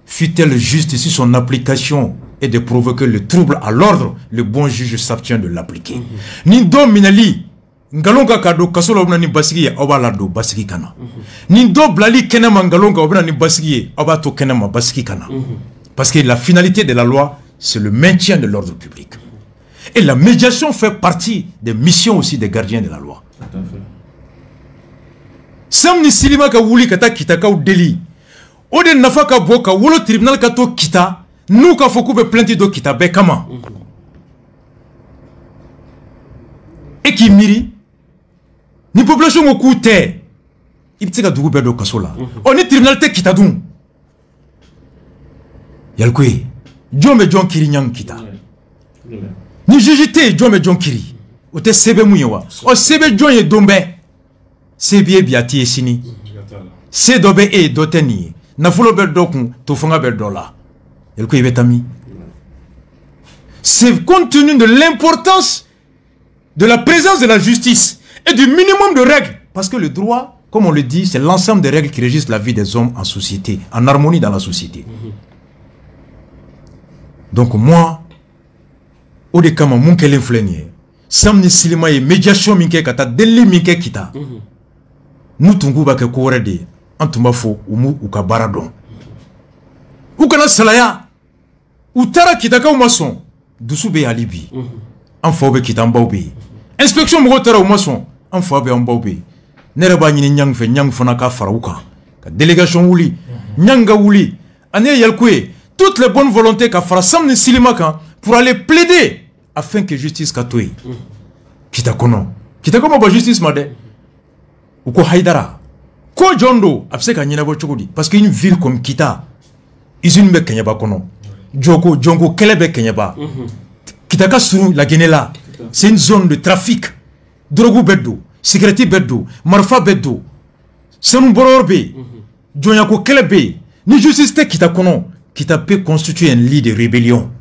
fut-elle juste si son application est de provoquer le trouble à l'ordre le bon juge s'abstient de l'appliquer ni do minali ngalonga kado kasolo bna ni basigi oba la do basigi kana ni do blali kenema ngalonga obna ni basigi oba to kenema basigi kana parce que la finalité de la loi c'est le maintien de l'ordre public et la médiation fait partie des missions aussi des gardiens de la loi. Sam ni Silima ka wuli kata kitaka ou deli o de nafa ka boka wolo tribunal ka to kita nous ka foku be plainte do kita be kama et qui miri ni population mo kute ibtika dugu be do kasola on ni tribunal te kita dun yalkwe jombe jon kiri nyang kita ni jujite jombe jon kiri o te sebe muyewa o sebe jon ye dombe sebe biati esini se dobe e doteni na fulo be dokun to fonga be dola yalkwe betami c'est compte tenu de l'importance de la présence de la justice et du minimum de règles. Parce que le droit, comme on le dit, c'est l'ensemble des règles qui régissent la vie des hommes en société, en harmonie dans la société. Donc moi, au de kama mon kelen flenye, samni silima ye médiation minke kata deli minke kita. Nous tungu ba ke korede, antuma fo umu ukabaradon. Ou kana salaya, ou tara kita ka umason, dusube alibi. Enfo be kita mbawbe. Inspection mo tara umason. En fabe en bawbe nereba nyini nyang fe nyang fona ka farouka ka délégation wuli nyanga wuli ane yalkwe toutes les bonnes volontés ka fara samni silima kan pour aller plaider afin que justice ka toy kita kono ba justice made ou ko haidara ko jondo abse ka nyina bo chukudi parce qu'une ville comme Kita usine be kenya ba kono jongo kelebe kenya ba kita ka suru la Guinée c'est une zone de trafic. Drogu beddo, sécurité beddo, marfa beddo, sanu bororbe, jonyako kelebe, ni justice te kita kono, kita peut constituer un lit de rébellion.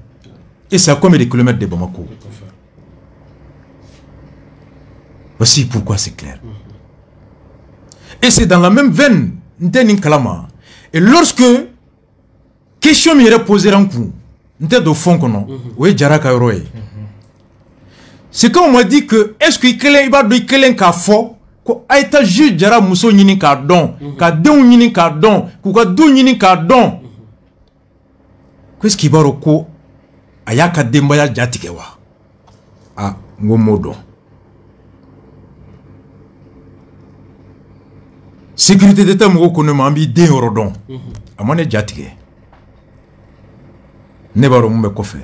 Et c'est à combien de kilomètres de Bamako? Voici pourquoi c'est clair. Et c'est dans la même veine, Ntenin Kalama. Et lorsque question m'y posée en coup, Nte do fond kono, oui Jaraka Yoroye. C'est quand on m'a dit que est-ce que il va de kelen ka fo ko aita juge jara muso nyini ka don ka don nyini ka don ku ka don nyini ka don qu'est-ce qui va roko ayaka demba ya jatikewa ah ngomodo sécurité d'état mo ko no mambi den rodon amane jatige ne baro mbe ko fe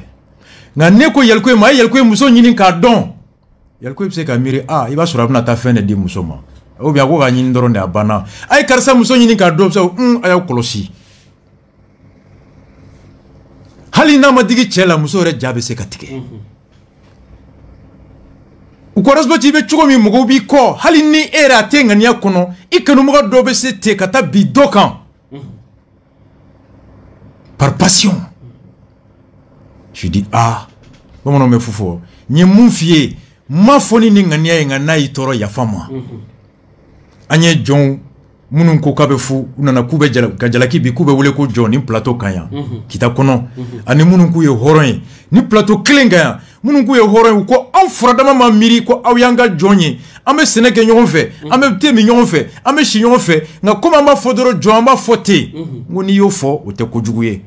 nga ne ko yelko ma yelko muso nyini ka don yelko se ka miri ah iba sura na ta fin de di muso ma o bia ko ga nyini ndoro ne abana ay karsa muso nyini ka don so aya kolosi hali na ma digi chela muso re jabe se ka tike ukorasba tibe chugo mi mugo bi ko hali ni era tenga ni akono ikanu mugo dobe se te kata bi dokan par passion. Je dis ah bon me fufo ni mufie ma foni ni ngania ngana itoro ya fama anye jon munun ko kabe fu unana kube jalaki bi kube wole ko jon ni plateau kanya kita kono ani munun ku ye horon ni plateau klenga munun ku ye horon ko an furadama ma miri ko awyanga jonye ame seneke nyon fe ame temi nyon fe ame shi nyon fe na koma ma fodoro jon ma fote ngoni yo fo o te ko juguye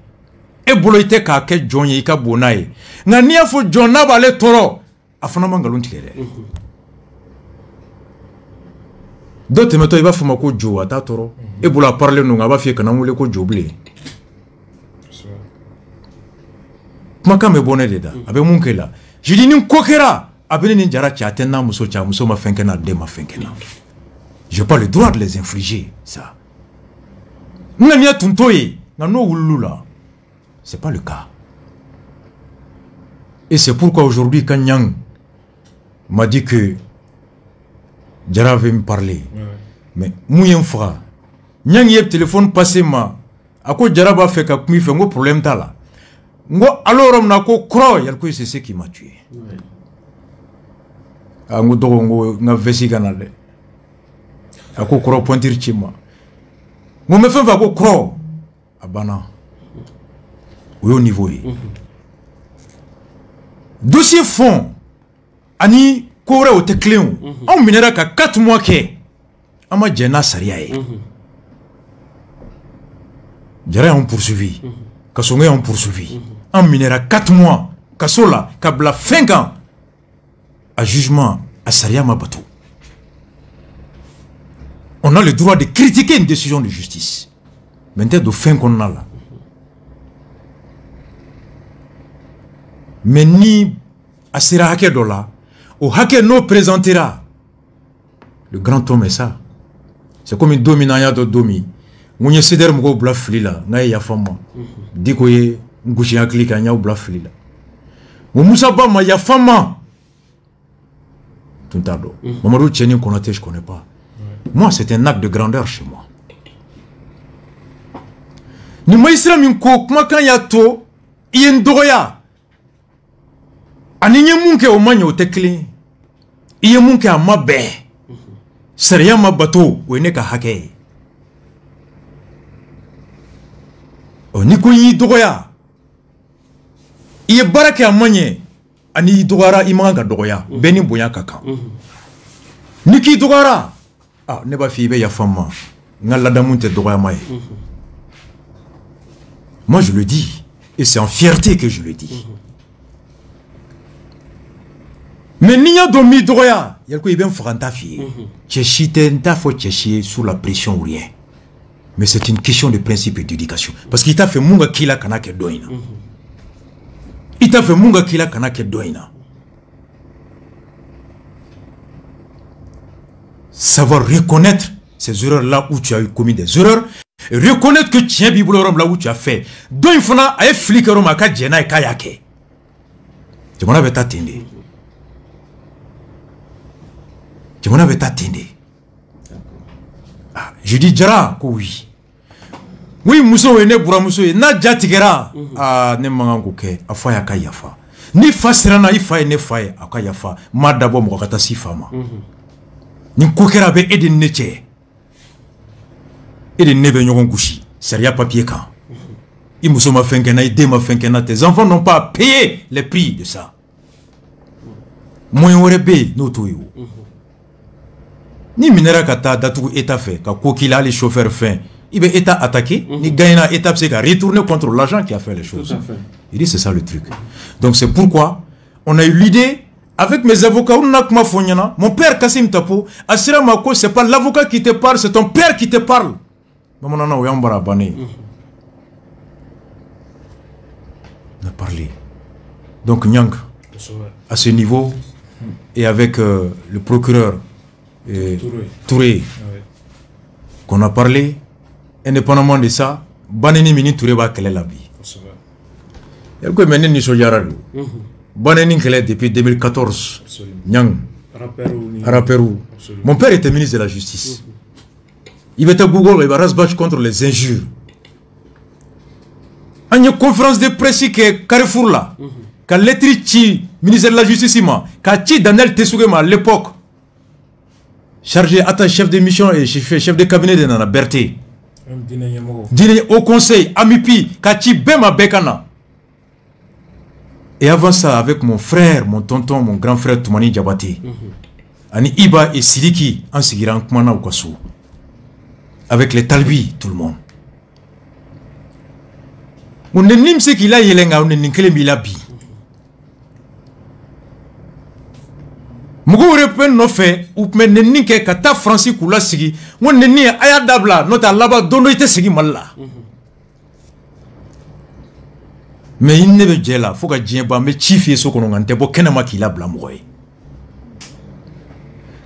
e bolo ite ka ke jonye ka bonaye nga niya fo jonna bale toro afana mangalon tikere dote meto iba fuma ko jo ata toro e bolo parler no nga ba fie kana mule ko joble maka me bonne deda abe munkela je dis ni kokera abe ni njara cha tenna muso ma fenkena de ma fenkena j'ai pas le droit de les infliger ça nga niya tuntoye nga no wulula. C'est pas le cas. Et c'est pourquoi aujourd'hui, quand Nyang m'a dit que Jara veut me parler, mais Mouyen Fra, Nyang y a téléphone passé ma, à quoi Jara va faire qu'à fait un problème là. Alors on a quoi croire, il y a quoi c'est ce qui m'a tué. À nous donc on a vessi canal. À quoi croire pointir chima. Moi me fait va quoi croire. Abana. Au niveau dossier fond ani kore o te cléon on minera ka 4 mois ke ama jena saria e jara on poursuivi ka songe on poursuivi on minera 4 mois ka sola ka bla 5 ans à jugement à saria mabato. On a le droit de critiquer une décision de justice maintenant de fin qu'on a là. Mais ni Asira Hake Dola, au Hake no présentera. Le grand homme est ça. C'est comme une dominant de domi. Mounye seder mgo bla flila, ngaye ya fama. Diko ye ngushi aklika nya bla flila. Moussa ba ma ya fama. Tuntado. Mamadou Tcheni Konaté, je connais pas. Moi, c'est un acte de grandeur chez moi. Ni maïsra minko, kuma kan ya to, yendoya. Ani nye munke o manyo tekli iye munke a mabe sariya mabato wene ka hake o niko yi dogoya iye barake a manye ani dogara imanga dogoya beni bonya kaka niki dogara ah ne ba fi be ya fama ngala damunte dogoya maye. Moi je le dis et c'est en fierté que je le dis. Mais Nia Domi Droya, il y a quoi bien Frantafi. Tchèchitenta faut tchéchier sous la pression ou rien. Mais c'est une question de principe et d'éducation. Parce qu'il t'a fait munga kila kanake doina. Il t'a fait munga kila kanake doina. Savoir reconnaître ces erreurs là où tu as commis des erreurs. Et reconnaître que tu es biblorom là où tu as fait. Doin fana a fliquerom à kadjena et kayake. Tu m'en avais t'attendu. Ah, je dis Jara oui. Oui, Mousso et ne Boura Mousso et na Jatigera. Ah, ne mangangoke, a faya kayafa. Ni fasirana ifa ne faya akayafa. Madabo mokata sifama. Ni kokera be edin neche. Edin nebe nyogon kushi. Seria papier kan. I Mousso ma fenkena, i de ma fenkena. Tes enfants n'ont pas payé les prix de ça. Moyen orebe no toyo. Ni minera kata datu état fait, ka kokila les chauffeurs fin, il va état attaqué, ni gagnera état c'est qu'à retourner contre l'agent qui a fait les choses. Il dit c'est ça le truc. Donc c'est pourquoi on a eu l'idée avec mes avocats, mon père Kassim Tapo, Asira Mako, c'est pas l'avocat qui te parle, c'est ton père qui te parle. On a parlé. Donc Nyang, à ce niveau, et avec le procureur Touré, qu'on a parlé, indépendamment de ça, Baneni Mini Touré va quelle est la vie. Il y a quoi maintenant ni Sojarado. Baneni quelle est depuis 2014. Nyang, Araperou. Mon père était ministre de la Justice. Il était à Google, il va rasbach contre les injures. Il y a une conférence de presse qui est Carrefour là. Quand l'étrichi, ministre de la Justice, quand Daniel Tessougema à l'époque, chargé, chef de mission et chef de cabinet de Nana Berté. Dîner au conseil, Amipi, Kachi Bema Bekana. Et avant ça, avec mon frère, mon tonton, mon grand frère Toumani Diabaté, Ani Iba et Sidiki, en Sigiran Kmana ou Kwassou. Avec les Talbi, tout le monde. On ne nim ce qu'il a yelenga, on ne ninkele milabi. Mugo repen no fait, ou men ninke kata Francis Kula Sigi, on ne ni ayadabla, nota laba dono ite Sigi malla. Mais il ne veut pas là, faut que Djemba me chifie ce qu'on a bo kenama qui l'a blamoué.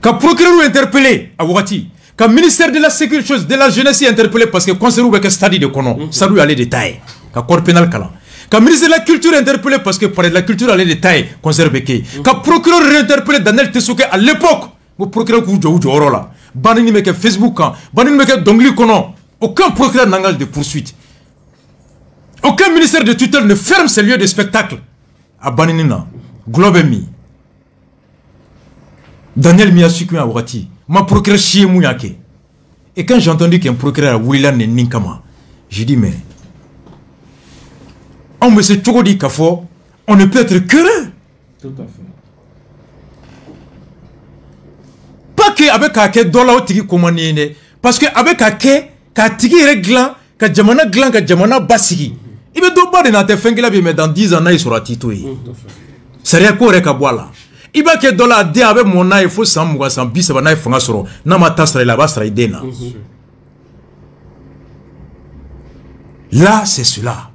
Quand procureur interpellé à Wati, quand ministère de la sécurité de la jeunesse est interpellé parce que conseiller ou que stade de kono, ça lui a les détails. Quand corps pénal kala. Quand ministre de la culture est interpellé parce que parler de la culture a les détails, conseiller Beke. Quand procureur est interpellé Daniel Tessoké à l'époque, le procureur Koujo Orola, banani meke Facebook, banani meke Dongli kono, aucun procureur n'engage de poursuite. Aucun ministère de tutelle ne ferme ses lieux de spectacle. À Baninina, Globemi, Daniel Miyasuki à Wati, ma procureur Chie Mouyake. Et quand j'ai entendu qu'un procureur a Willan et Ninkama, j'ai dit, mais on me sait toujours dit Kafo, on ne peut être que. Tout à fait. Pas que avec Ake Dola ou Tiki Komanine, parce que avec Ake, Katiki Reglan, Kajamana Glan, Kajamana Basiki. Il veut donc pas de notre fengila, mais dans 10 ans, il sera titoué. C'est rien qu'on récabouala. Il va que dans la dé avec mon âge, il faut s'en mouvoir, s'en bis, ça va faire un soro. Nama tasra là-bas, sera idéna. Là, c'est cela.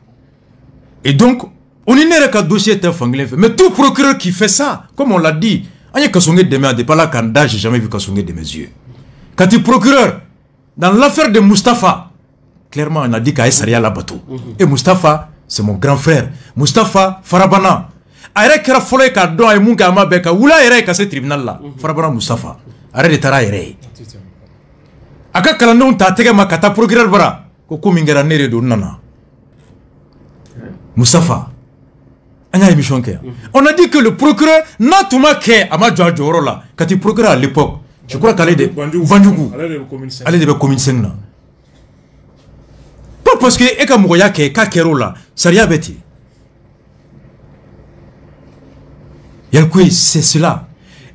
Et donc, on n'est qu'un dossier de fengilin. Mais tout procureur qui fait ça, comme on l'a dit, il y a Kassongé de mes yeux, pas là, quand j'ai jamais vu Kassongé de mes yeux. Quand il est procureur, dans l'affaire de Mustapha, clairement, on a dit qu'à Saria la bateau. Et Mustapha, c'est mon grand frère. Mustapha Farabana. Arrête qu'il a fallu qu'à don et mon gama beka. Où là, il ce tribunal là. Farabana Mustapha. Arrête de tara ere. Aka kalando on t'a tege ma kata procureur bara. Koko mingera nere do nana. Mustapha. Anya émission ke. On a dit que le procureur n'a tout marqué à ma Joro là. Quand il procureur à l'époque, je crois qu'elle est de Bandjougou. Elle est de commune 5 là. Pas parce que Eka Mouya ke Kakero là, ça rien bêti. Yalkoui, c'est cela.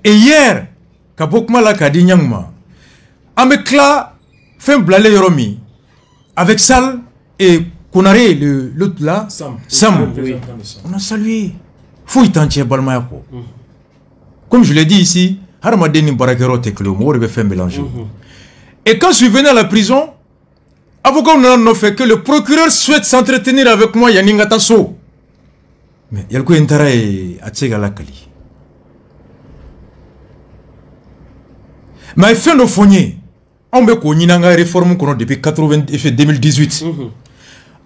Et hier, Kabokma la Kadi Nyangma, Amekla fait blâler Yoromi, avec Sal et Konare, l'autre là, Sam. Oui. On a salué. Fouille tantier Balmayako. Comme je l'ai dit ici, Haramadeni Barakero Teklo, moi, on fait mélanger. Et quand je suis venu à la prison, avocat n'a fait que le procureur souhaite s'entretenir avec moi, Yaningata So. Mais il y a le intérêt à Tsegala Kali. Mais fin de fournier, on me connaît une réforme depuis 2018.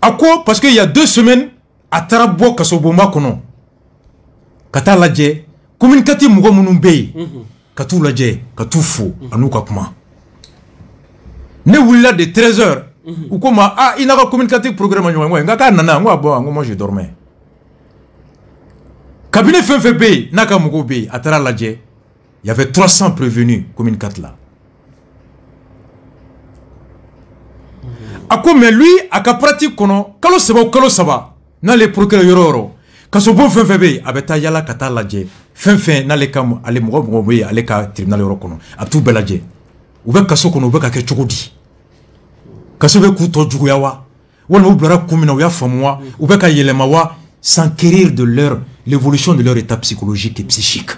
À quoi? Parce qu'il y a 2 semaines, à Tarabo Kasoboma Kono, Kata Ladje, communicatif Mougomunumbe, Katou Ladje, Katou Fou, Anoukakma. Ne oula de 13h. Ou comme il n'a pas communiqué programme moi je dormais. Cabinet FFB, Nakamugo B, à Taraladje, il y avait 300 prévenus communicateurs là. A quoi mais lui, à ka pratique kono, kalo saba, na le procureur yoro, kaso bon FFB, abeta yala Kataladje, fin na le kam, ale mougo ale ka tribunal yoro kono, a tout beladje. Ou bien kaso kono, ou bien kake chokodi. Kasobe kuto juguyawa wala ublara kumina ya famwa ubeka yelemawa s'enquérir de l'évolution de leur état psychologique et psychique.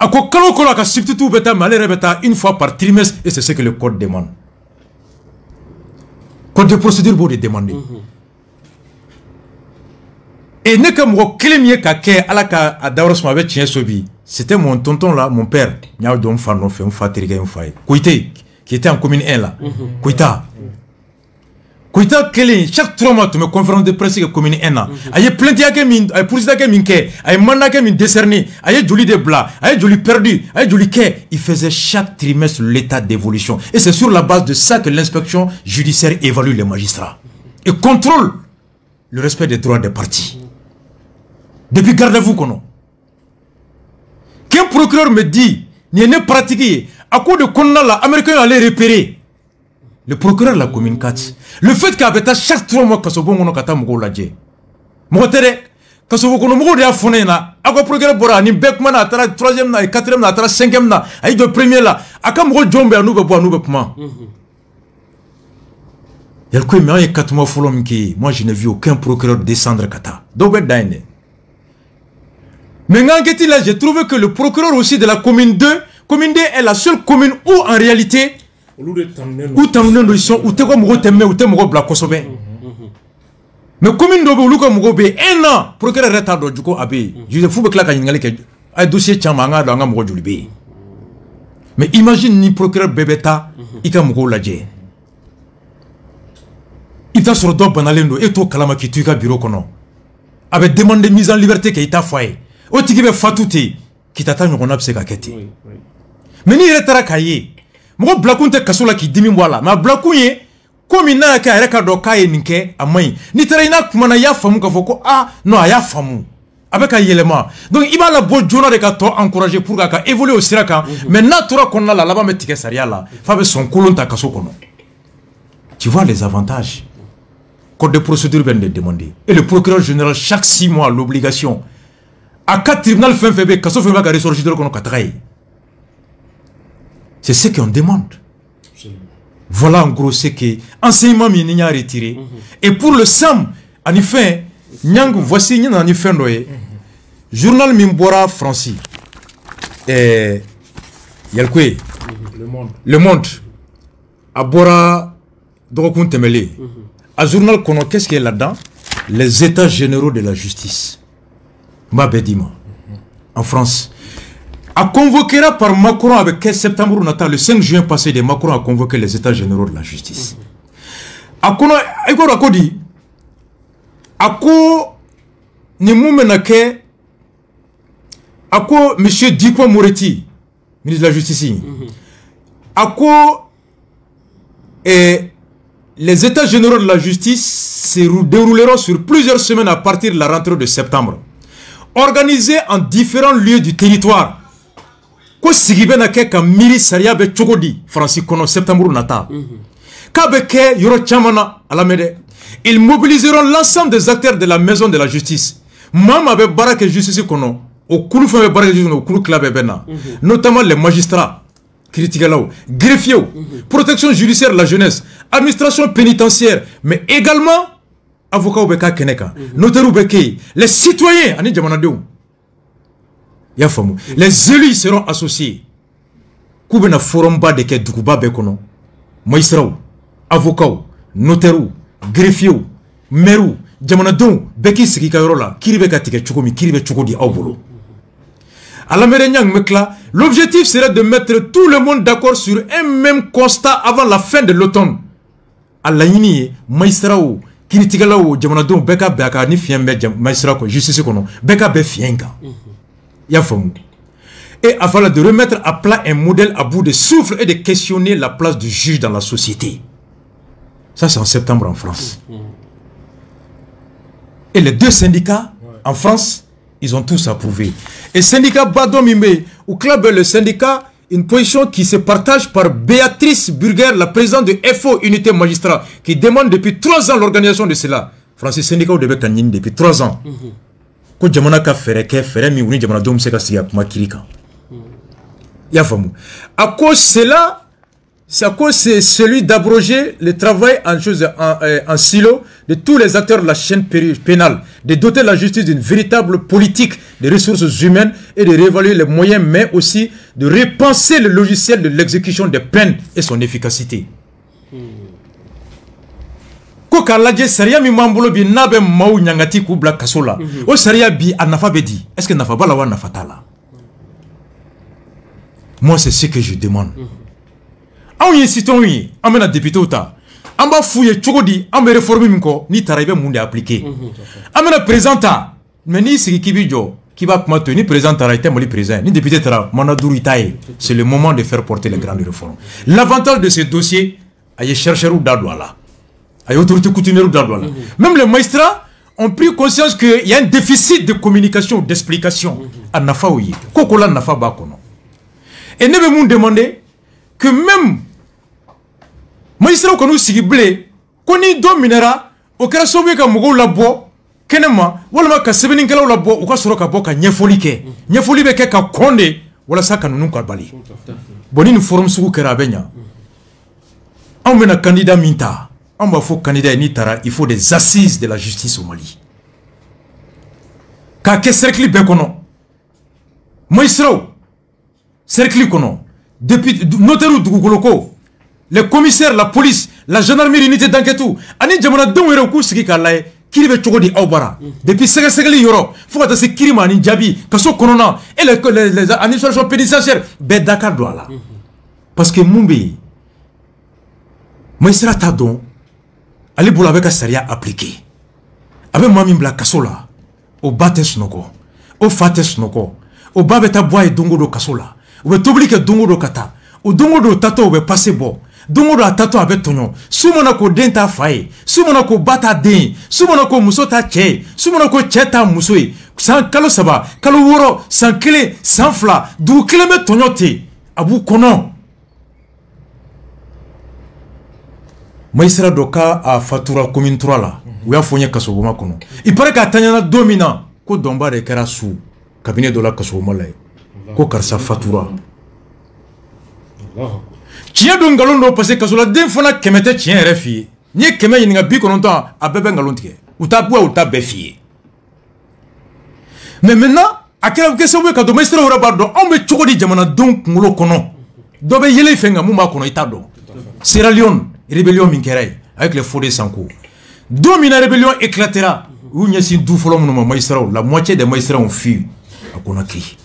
Ako kalo kolo ka substitut beta malere beta une fois par trimestre et c'est ce que le code demande. Code de procédure pour demander. Et ne comme mo klemie ka ke ala ka adawros ma be tien sobi. C'était mon tonton là, mon père. Nya do mfa no fe mfa teriga mfa. Koité qui était en commune 1 là. Koita. Koita kele chaque 3 mois tu me conférence de presse que commune 1 là. Aye plainte yake min, aye police yake min ke, aye mandat ke min décerné, aye joli de blanc, aye joli perdu, aye joli ke. Il faisait chaque trimestre l'état d'évolution. Et c'est sur la base de ça que l'inspection judiciaire évalue les magistrats et contrôle le respect des droits des parties. Depuis gardez-vous qu'on a. Qu'un procureur me dit, n'y n'est pratiqué, à quoi de condamner là, Américain allait repérer. Le procureur la commune 4. Le fait qu'à chaque 3 mois, quand on a kata mougo ladje. Motere, quand on a mougo de la fonne là, à quoi procureur bora, ni Beckman à la 3e, na, 4e, na, 5e, na, aïe de premier là, à quand mougo jombe à nous, bois, nous, bepman. Il y a le coup, mais il y a 4 mois, moi je n'ai vu aucun procureur descendre kata. Dobe daine. Mais là, j'ai trouvé que le procureur aussi de la commune 2 est la seule commune où en réalité où t'en sont où t'es comme Rotemé où t'es Mogo Blakosobe. Mais commune de Boluka Mogobe 1 an procureur retard du coup abe. Je fous que là quand il y a un dossier Chamanga dans un Mogo Julibé. Mais imagine ni procureur Bebeta ika Mogo Ladje. Il t'a sur dos banalendo et toi Kalama qui tu bureau kono. Avait demandé mise en liberté qu'il t'a foyer. O tigi be fatute qui t'attend qu'on a pse ka keti. Mais ni retara kaye. Mo blakunte kasola ki dimi wala. Ma blakunye comme ina ka reka do kaye ninke amai. Ni tara ina kumana ya famu ka foko non ya famu. Avec un élément. Donc il va la bonne journée de ka to encourager pour ka évoluer au siraka. Mais natura qu'on a là-bas met tike saria là. Fa son kolon ta kaso kono. Tu vois les avantages. Code de procédure vient de demander. Et le procureur général chaque 6 mois l'obligation à 4 tribunaux fin février, c'est ce qu'on demande. Voilà en gros ce que l'enseignement m'a retiré. Et pour le SAM, en effet, voici en effet journal Mimbora Francis. Et il y a le monde. À Bora Dorokun Temele. À journal Kono, qu'est-ce qu'il y a là-dedans? Les états généraux de la justice. Mabedima, en France, a convoqué par Macron avec septembre natal, le 5 juin passé, de Macron a convoqué les états généraux de la justice. A dit, ni moumenake, monsieur Dikwa Moretti, ministre de la Justice, les états généraux de la justice se dérouleront sur plusieurs semaines à partir de la rentrée de septembre. Organisés en différents lieux du territoire. Ko sigibe na ke ka miri saria be chogodi Francis kono septembre nata. Ka be ke yoro chamana alamede. Ils mobiliseront l'ensemble des acteurs de la maison de la justice. Mama be barake justice kono au kulu fa be barake justice au kulu club bena. Notamment les magistrats critiquelao, greffiers, protection judiciaire de la jeunesse, administration pénitentiaire, mais également avocats Obeka Keneka, notaires Obeke, les citoyens, les élus seront associés. Koubena forum ba de ke dukuba bekono, magistrats, avocats, notaires, greffiers, maires, jamanadon, beki siki kayrola, kiribeka tike chukomi, kiribe chukodi aubolo. À la Mekla, l'objectif serait de mettre tout le monde d'accord sur un même constat avant la fin de l'automne. À la Yini, magistrats, Kiritigalo, Jamonado, Beka Beka, ni fien maïsra, justice kono, Beka be fienga. Yafom. Et afin de remettre à plat un modèle à bout de souffle et de questionner la place du juge dans la société. Ça, c'est en septembre en France. Et les 2 syndicats en France, ils ont tous approuvé. Et syndicat Badomime, au club, le syndicat, une position qui se partage par Béatrice Burger, la présidente de FO Unité Magistrat, qui demande depuis 3 ans l'organisation de cela. Francis syndicat de Bekanine depuis 3 ans. Ko jamana ka fereke feremi uni jamana dom se ka siya kuma kirika. Ya famu. À cause cela, c'est celui d'abroger le travail en silo de tous les acteurs de la chaîne pénale, de doter la justice d'une véritable politique de ressources humaines et de réévaluer les moyens, mais aussi de repenser le logiciel de l'exécution des peines et son efficacité. Ko kalaje sariya mi mambolo bi nabe maw nyangati ku bla kasola o sariya bi anafa be di est-ce que nafa bala wa nafa tala. Moi c'est ce que je demande. On y citoyen yi amena député ota amba fouye chogodi ambe réforme mi ko ni taraybe munde appliquer amena présidenta mais ni sigi kibijo kiba kuma to ni président tarayte moli président ni député tara manaduru itaye. C'est le moment de faire porter les grandes réformes. L'avantage de ce dossier aye chercheur ou dadouala. Même les magistrats ont pris conscience qu'il y a un déficit de communication, d'explication. Et nous avons demandé que même magistrats qui nous ciblent, qu'on y dominera, au cas où nous avons labo, kenema, wala ka sebeni ngala labo, ou ka soroka boka nyefolike, nyefolike ka konde, wala sa kanunu ka bali. Boni nous forum suku kera benya. On mena candidat minta. On va faire candidat Nitara, il faut des assises de la justice au Mali. Car que cercle bekono, Moïsrao, cercle kono, depuis notaire Dougoloko, les commissaires, la police, la gendarmerie, l'unité d'enquête, ani jamana donwere ku sigi kalaye, kiribe chogodi aubara. Depuis segeli yoro, faut que se kirima ni jabi, kaso konona, et les administrations pénitentiaires, ben Dakar doit là. Parce que Mumbi, Moïsra Tadon, Ali boula avec la saria appliquée. Avec Mami Bla Kasola, au Bates Noko, au Fates Noko, au Babeta Bois et Dongo do Kasola, ou t'oblique Dongo do Kata, ou Dongo do Tato ou passé bo, Dongo do Tato avec Tonyo, Sumonako Denta Faye, Sumonako Bata Den, Sumonako Musota Che, Sumonako Cheta Musui, sans Kalosaba, Kaloworo, sans clé, sans fla, d'où Clément Tonyote, Abou Konon. Maïsra Doka a Fatura commune 3 là, où il y a Fournier Kasoboma Kono. Il paraît qu'à Tanyana dominant, qu'au Domba de Karasu, cabinet de la Kasoboma là, qu'au Karsa Fatura. Tien Dongalondo passé Kasola, d'un fona Kemete Tien Refi, ni Keme Yinga Bikononta à Bebengalontier, ou Tabua ou Tabefi. Mais maintenant, à quel occasion que Domestre Rabardo, on met Chokodi Jamana donc Moulo Kono. Dobe Yele Fenga Mouma Kono Itado. Sierra Leone. Rébellion Minkerei, avec les Fodé Sanko. Domina rébellion éclatera. Où n'y a si d'où follow mon maïsra, la moitié des maïsra ont fui à Conakry.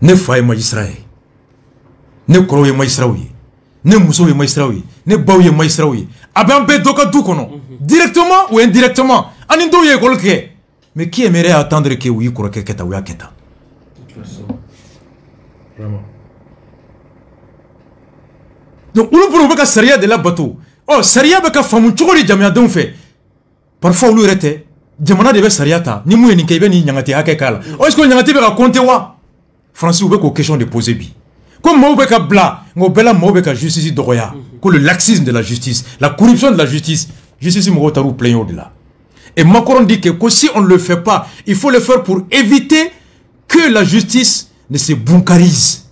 Ne faille maïsra, ne croye maïsra, ne mousseau maïsra, ne baouye maïsra. Abambe doka doukono, directement ou indirectement. Anindouye kolke. Mais qui aimerait attendre que oui, croque keta ou yaketa? Vraiment. Donc, on peut faire saria de la bateau. Oh, saria beka famu chokoli jamia don fait. Parfois, on lui rete. Jamana debe saria ta. Ni mouye ni kebe ni nyangati hake kala. Oh, est-ce qu'on nyangati beka compter wa? Francis, ou beka question de poser bi. Comme mou beka bla, mou bela mou beka justice doya. Que le laxisme de la justice, la corruption de la justice, justice mou tarou plein au-delà. Et Macron dit que si on ne le fait pas, il faut le faire pour éviter que la justice ne se bunkarise.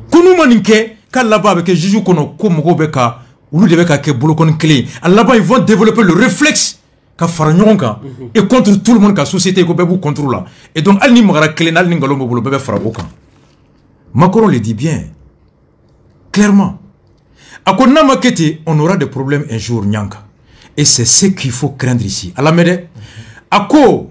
Kounou maninke, quand là-bas avec Jiju Kono, comme Robeka, ou nous devons que Bolokon clé, là-bas ils vont développer le réflexe qu'a Faranyonga et contre tout le monde, qu'a société, qu'on peut vous contrôler. Et donc, Al Nimara clé, Al Ningalombo, le bébé Faraboka. Macron le dit bien, clairement. À Kona Makete, on aura des problèmes un jour, Nyanka. Et c'est ce qu'il faut craindre ici. À la Médé, à quoi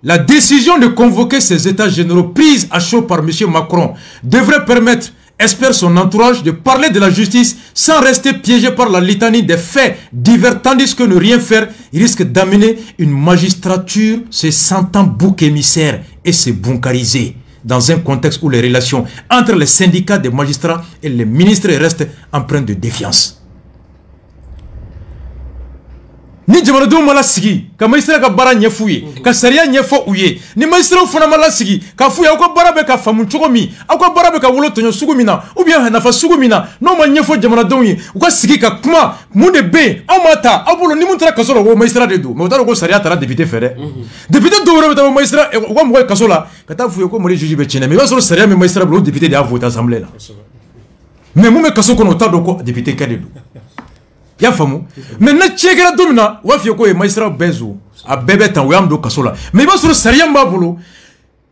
la décision de convoquer ces états généraux prise à chaud par M. Macron devrait permettre, espère son entourage, de parler de la justice sans rester piégé par la litanie des faits divers, tandis que ne rien faire risque d'amener une magistrature se sentant bouc émissaire et se bunkariser dans un contexte où les relations entre les syndicats des magistrats et les ministres restent empreintes de défiance. ni jamanadenw ma lasigi ka magistrat ka baara ɲɛf'u ye ka sariya ɲɛfɔ u ye ni magistrat fana ma lasigi k'a f'u ye aw ka baara bɛ ka faamu cogo min aw ka baara bɛ ka wolo tɔɲɔ sugu min na ou bien nafa sugu min na n'o ma ɲɛfɔ jamanadenw ye u ka sigi ka kuma mun de bɛ yen aw m'a ta aw bolo ni mun taara kaso la o magistrat de don mais u t'a dɔn ko sariya taara député fɛ dɛ député dɔw yɛrɛ bɛ taa o magistrat u ka mɔgɔ ye kaso la ka taa f'u ye ko Mali juge bɛ tiɲɛ mais i b'a sɔrɔ sariya min magistrat bolo o député de y'a voté assemblée la mais mun bɛ kaso kɔnɔ o t'a dɔn ko député kɛ de don i y'a faamu mais na tiɲɛ kɛra don min na u b'a f'i ye ko ye magistrat bɛɛ zo a bɛɛ bɛ tan u y'an don kaso la mais i b'a sɔrɔ sariya min b'a bolo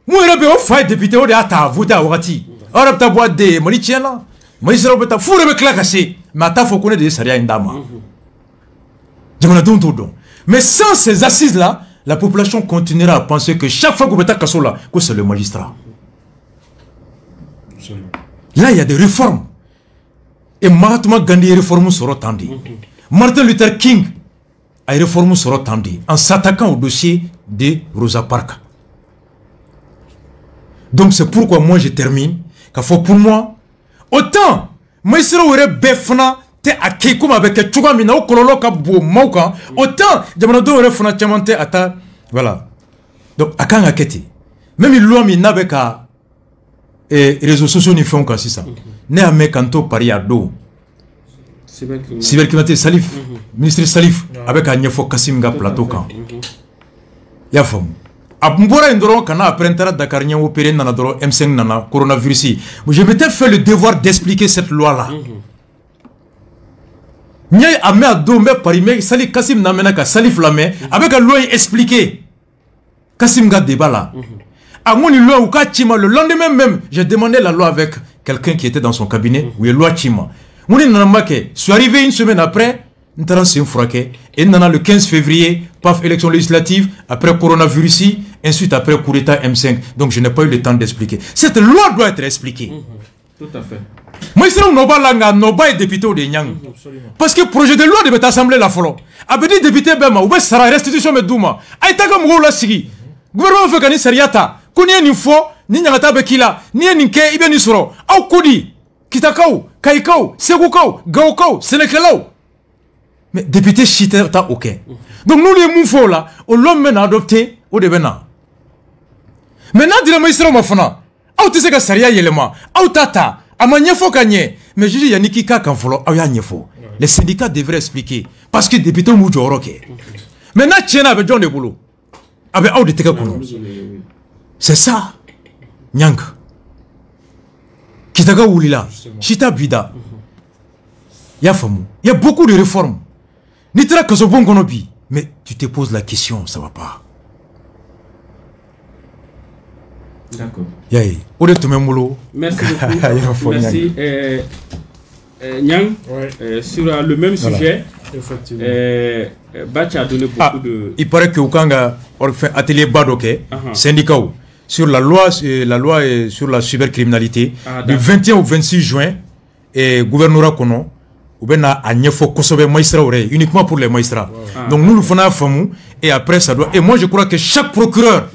mun yɛrɛ bɛ yen o fa ye député o de y'a ta a voté a wagati aw yɛrɛ bɛ taa bɔ a den ye Mali tiɲɛna magistrat bɛ taa f'u yɛrɛ bɛ tila ka se mais a t'a fɔ ko ne de ye sariya in d'a ma jamanadenw t'o dɔn mais sans ces assises là la population continuera à penser que chaque fois qu'on bɛ taa kaso la que c'est le magistrat là il y a des réformes. Et Mahatma Gandhi a réformé sur Tandi. Martin Luther King a réformé sur Tandi en s'attaquant au dossier de Rosa Parks. Donc c'est pourquoi moi je termine. Pour moi, autant Maïsra aurait befna te ake comme avec Tchouga Mina ou Kololo Kabo Mauka, autant Jamano aurait fona Tiamante ata. Voilà. Donc Akan Aketi. Même il l'a mis n'aveka. Et les réseaux sociaux n'y font qu'à ça. Né à Mekanto Paris à dos. Cybercriminalité Salif, ministre Salif, avec un Niefo Kassimga plateau quand. Y'a femme. A Mbora Indoro, quand on a appris à Dakar, on a opéré dans M5 Nana, coronavirus. Je m'étais fait le devoir d'expliquer cette loi-là. Nya a mis à dos, mais Paris, mais Salif Kassim Namenaka, Salif Lamé, avec un loi expliqué. Kassimga débat là. À mon loi ou Kachima, le lendemain même, j'ai demandé la loi avec quelqu'un qui était dans son cabinet, où il y a loi Chima. Mon je suis arrivé une semaine après, c'est un fraqué, et le 15 février, paf, élection législative, après coronavirus, ensuite après coup d'état M5. Donc je n'ai pas eu le temps d'expliquer. Cette loi doit être expliquée. Tout à fait. Moi, je suis Noba et député de Nyang. Parce que le projet de loi devait assembler la follow. Abedi député Bema, ou bien ça restitution de Douma. Aïtaga Mouroula Sigi. Gouvernement fait gagner Sariata. Kounia ni fo, ni nyangata bekila, ni ninke ibe ni soro. Au Koudi, Kitakao, Kaikao, Segukao, Gaokao, Sénékalao. Mais député Chita ta ok. Donc nous les moufos là, on l'homme mène adopté au débena. Maintenant, dit le magistrat Mafana, au tise ka Saria yelema, au tata, à ma nyefo kanye. Mais je dis Yaniki Kakan folo, au ya nyefo. Les syndicats devraient expliquer. Parce que député Moudjo Roke. Maintenant, Tchena avec John de Boulot. Avec au de Tekakuno. C'est ça, Nyank. Kitaga Oulila, Chita Bida. Il y a beaucoup de réformes. Nitra Kasobon Gonobi. Mais tu te poses la question, ça va pas. D'accord. Merci beaucoup. Merci. Nyang, sur le même sujet, Batch a donné beaucoup de... Il paraît que Okanga a fait atelier Badoke, syndicat, sur la loi sur la cybercriminalité, du 21 au 26 juin, et gouvernorat Kono, ou bien à Niefo Kosobe Maïsra uniquement pour les magistrats. Donc nous le faisons à Famou, et après ça doit... Et moi je crois que chaque procureur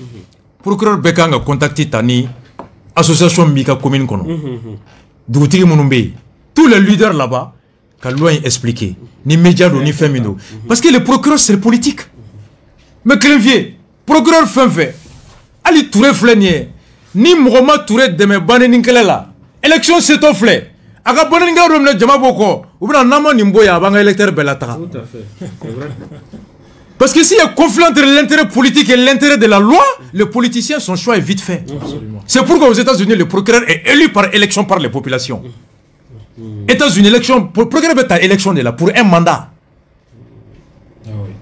Bekanga a contacté Tani, association Mika commune Kono, Doutiri Mounumbe, tous les leaders là-bas, qu'à loi expliqué, ni médias ni féminaux. Parce que le procureur c'est le politique. Mais Clévier, procureur fin fait, Ali Touré Flénier, ni Mohamed Touré de mes bannes Ninkelela, élection c'est au flé. Aga Boninga Romne Jamaboko, ou bien Nama Nimboya, avant électeur Belata. Tout à fait, c'est vrai. Parce que s'il y a conflit entre l'intérêt politique et l'intérêt de la loi, le politicien, son choix est vite fait. C'est pourquoi aux États-Unis, le procureur est élu par élection par les populations. États-Unis, élection, le procureur est à élection de là pour un mandat.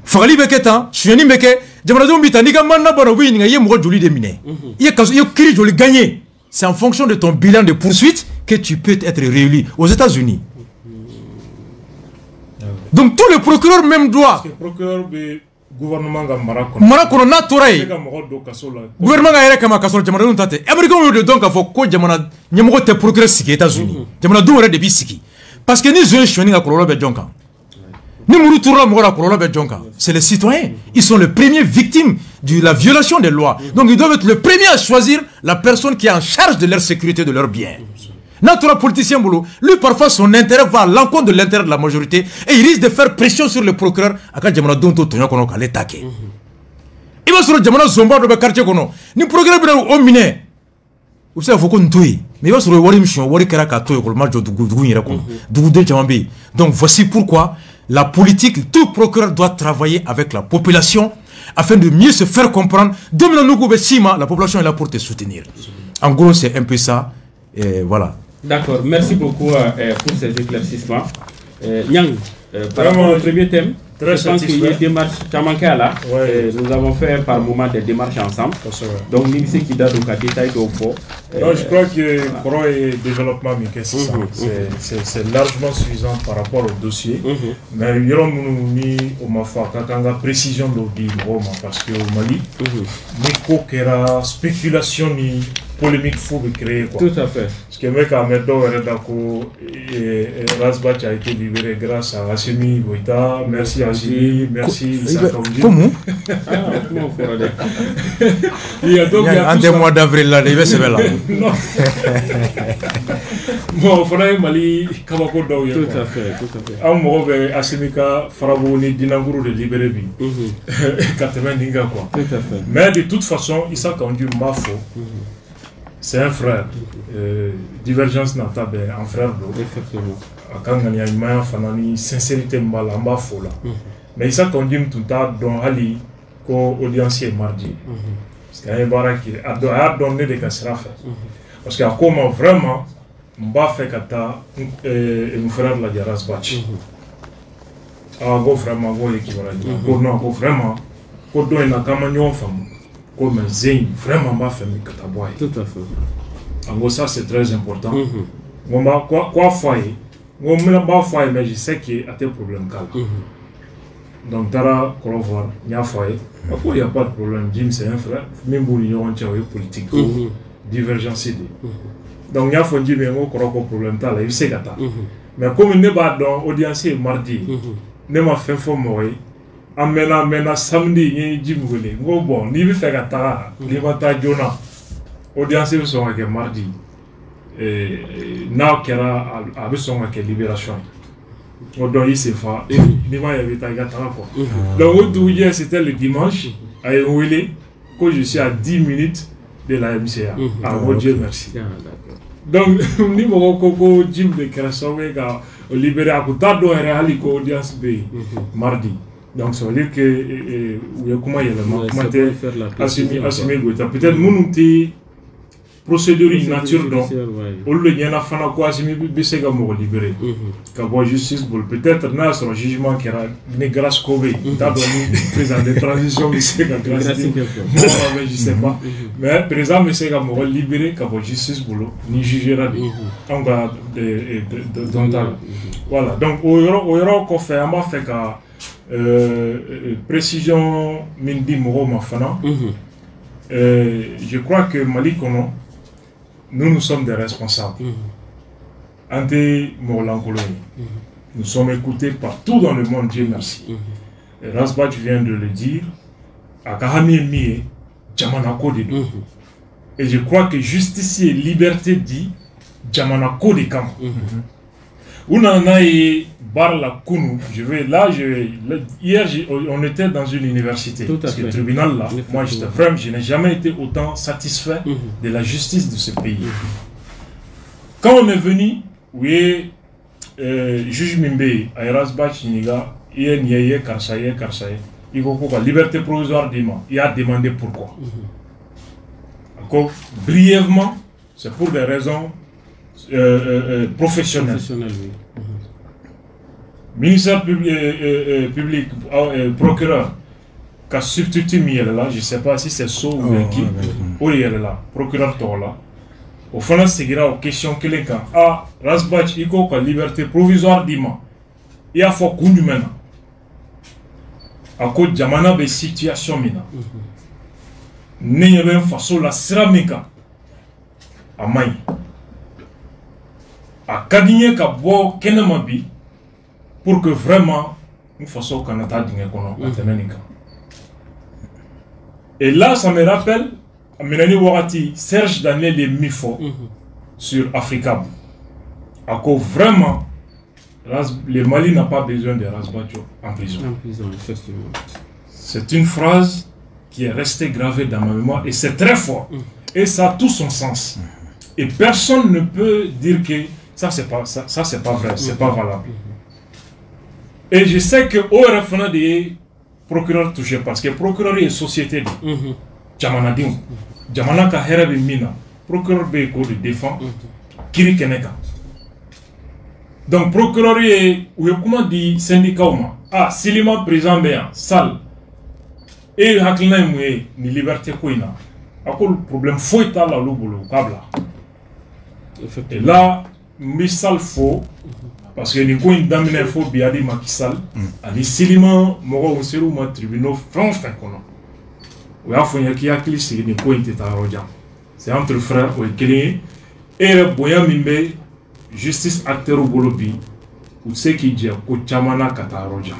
Fali Beketa, Sueni Beke, Jamanado Mita, Niga Manna Barawi, Niga Yemro Joli de Miné. Il y a Kiri Joli gagné. C'est en fonction de ton bilan de poursuite que tu peux être réélu aux États-Unis. Donc tous les procureurs même doivent. Gouvernement Marakono na toraye. Gouvernement ga yere kama kasoro jamana dun tate. Américain yo donc afo ko jamana nyemoko te procureur siki États-Unis. Jamana dun wore de bisiki. Parce que ni jeune choni ga kololo be jonka. Ni muru toura mo ga kololo be jonka. C'est les citoyens. Ils sont les premières victimes de la violation des lois. Donc ils doivent être les premiers à choisir la personne qui est en charge de leur sécurité, de leurs biens. Notre politicien boulot, lui parfois son intérêt va à l'encontre de l'intérêt de la majorité et il risque de faire pression sur le procureur à quand Jamana Donto Tonyo Kono Kale Take. Il va sur le Jamana Zomba de quartier Kono. Ni procureur bien au miné. Vous savez, il faut qu'on touille. Mais il va sur le Wari Mission, Wari Karaka Toyo, le match de Dougou Yrakon, Dougou Jamambi. Donc voici pourquoi la politique, tout procureur doit travailler avec la population afin de mieux se faire comprendre. La population est là pour te soutenir. En gros, c'est un peu ça. Et voilà. D'accord, merci beaucoup pour ces éclaircissements. Nyang, par rapport au premier thème, je pense qu'il y a des démarches là. Nous avons fait par moment des démarches ensemble. Donc, nous savons qu'il y a des détails au fond. Je crois que le développement, c'est largement suffisant par rapport au dossier. Mais il y a une précision de parce que au Mali, il y a une spéculation ni polémique faut créer. Tout à fait. Parce que mec a Razbach a été libéré grâce à Assimi Goïta. Merci Assimi, merci Comment comment on fera il y a un mois d'avril là, il va se faire là. Non. Bon, il faudrait Mali Kabako Daouya. Tout à fait, tout à fait. Un mot vers Assimika Faraboni Dinanguru de libéré. 80 Ninga quoi. Tout à fait. Mais de toute façon, il s'est conduit Mafo. C'est un frère. Divergence n'a pas un frère d'eau. Effectivement. Quand il y a une fanani sincérité malamba fola. Mais il s'est conduit tout le temps dans Ali qu'au audiencier mardi. Parce qu'il y a un barak qui a donné des casseras. Parce qu'il y a comment vraiment m'a fait kata un frère de la Diaras Bach. Ah go vraiment go équivalent. Go non go vraiment. Go donner na camanyon femme. Comme Zane, vraiment m'a fait kata boy. Tout à fait. En gros ça c'est très important. On m'a quoi foyer. On m'a pas foyer mais je sais qu'il y a des problèmes calmes. Donc Tara Kolovar, il y a un foyer. Il n'y a pas de problème. Jim c'est un frère. Même si nous avons une politique. Divergence idée. Donc il y a un Jim et moi qui avons un problème. Il sait gata. Mais comme il n'est pas dans l'audience mardi, il n'a pas fait fort mourir. Amena samedi, il y a Jim Goulet. Bon, il veut faire gata. Il va ta Jonah. Audience ils sont avec mardi. Now qu'il y a avec son libération. Donc il s'est fait. Il m'a invité à gata quoi. Donc hier c'était le dimanche. À Ewele, quand je suis à 10 minutes de la MCA. Ah mon Dieu merci. Donc ni mon coco Jim de Krasowe a libéré à côté de réali ko audience B mardi. Donc ça veut dire que comment il y a le assumé peut-être monter procédure nature donc au lieu y en a fana quoi assumé bisega mo libéré ka bo justice peut-être na son jugement qui a né grâce Kobe t'as donné président de transition bisega grâce je sais pas mais président bisega mo libéré ka bo justice bolo ni jugera on va voilà donc au yoro ko fait ama fait ka précision mindi mo ma fana je crois que Mali Kono nous sommes des responsables. Nous sommes écoutés partout dans le monde, Dieu merci. Razbach vient de le dire. À Kahami Mie, Djamanako de nous. Et je crois que justice et liberté dit Djamanako de Kam. Unanaï bar la Kounou. Hier, on était dans une université. Parce que le tribunal là, moi je n'ai jamais été autant satisfait de la justice de ce pays. Quand on est venu, oui, juge Mimbe, Razbach Niga, il y a Karsaye, il faut la liberté provisoire d'Ima. Il a demandé pourquoi. Encore brièvement, c'est pour des raisons professionnelles. Ministère public, procureur, qui a substitué là, je ne sais pas si c'est ça ou bien qui, ou il est là, procureur Tola. Au fond, c'est aux questions que les cas. Ah, Razbach, il y a une liberté provisoire d'Ima. Il y a faut qu'on lui mène. À cause de Jamana, des situations mina. N'y a pas façon la céramique à Maï. À Kadigné, à boire Kenemabi. Pour que vraiment nous fassions Canada et là ça me rappelle Mélanie Warati Serge Daniel et Mifo sur Africa à cause vraiment, le Mali n'a pas besoin de Rasbacho en prison. Effectivement. C'est une phrase qui est restée gravée dans ma mémoire et c'est très fort. Et ça a tout son sens. Et personne ne peut dire que ça c'est pas vrai, c'est pas valable. Et je sais que ORF a des procureurs touchés parce que procureur est société de Jamanadim. Jamana ka herbe mina. Procureur be ko de défend kiri keneka. Donc procureur est ou comment dit syndicat Silima président bien sale. Et haklina moué ni liberté ko ina. Le problème faut être là le boulot kabla. Et là misal faux parce que les coins d'amener faux biadi makisal ali silima moro onseru ma tribunal France kono. Ou a fonya ki akli c'est ni coins teta roja. C'est entre frères ou kelé et boya mimbe justice acteur bolobi ou ce qui dit ko chamana kata roja.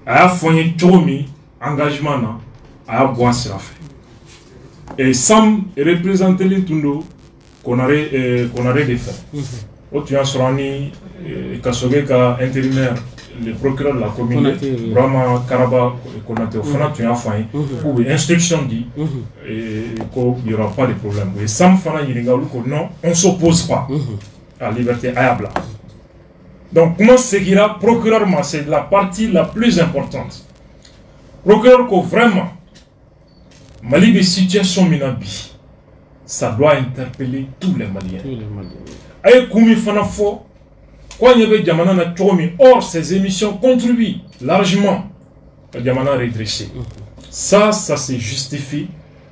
A fonya chomi engagement na a bois sera fait. Et Sam représenter les tundo qu'on aurait des faits. Tu as Sorani Kasoge ka intérimaire, le procureur de la commune, Brahma Karaba Konate, au fond, tu as fait pour instruction dit qu'il n'y aura pas de problème. Et Sam Fana Yiringaou, non, on ne s'oppose pas à la liberté ayabla. Donc, comment seguira procureur, c'est la partie la plus importante. Procureur, que vraiment, Mali de situation minabi, ça doit interpeller tous les Maliens. Aïe Koumi Fanafo, quand il y avait Djamana na Chomi, or ces émissions contribuent largement à Djamana redresser. Ça se justifie.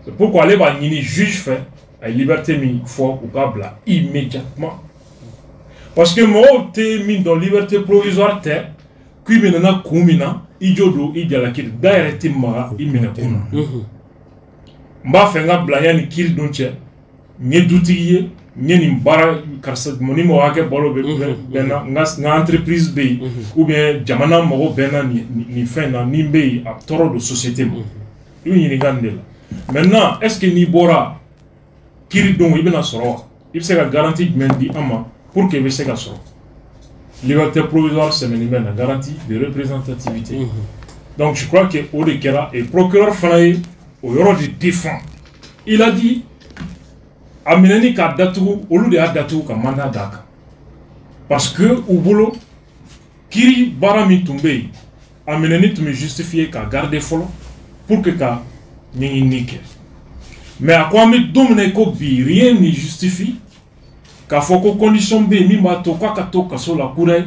C'est pourquoi les Banini juge fait à liberté mi fort ou kabla immédiatement. Parce que moi, t'es mis dans liberté provisoire, t'es, qui maintenant Koumina, Idjodo, Idjalakir, Daireti Mara, Iminakuna. Mba fenga blanya ni kiri donche nye dutiye nye ni mbara karsa moni mo wake bolo be bena nga entreprise be ou bien jamana mo bena ni fena ni be a toro de société mo ni ni gandela. Maintenant est-ce que ni bora kiri don ibena soro il se ga garantie mendi ama pour que be se ga soro liberté provisoire c'est une garantie de représentativité. Donc je crois que Odekera et procureur Fanaye au bureau de défense, il a dit Amenani ka datou, au lieu de datou ka mandat d'aka. Parce que au boulot, Kiri Barami Tumbe, Amenani tu me justifier ka garder follow pour que ka n'y nique. Mais à quoi me domine ko bi rien n'y justifie, ka foko condition B, mi bato kwa kato kaso la courée,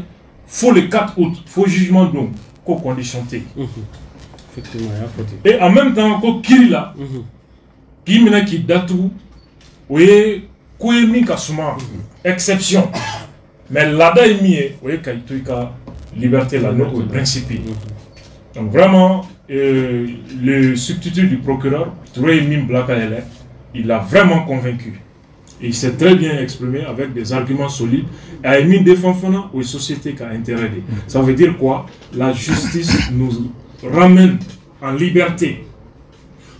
faut le 4 août, faut jugement donc, ko condition T. Et en même temps, quand Kirila, qui mena qui datou, oui, Kouemi Kasuma, exception. Mais là-bas, il y a liberté, la notre principe. Donc vraiment, le substitut du procureur, il a vraiment convaincu. Et il s'est très bien exprimé avec des arguments solides. Il a mis des fonds aux sociétés qui ont intérêt. Ça veut dire quoi? La justice nous ramène en liberté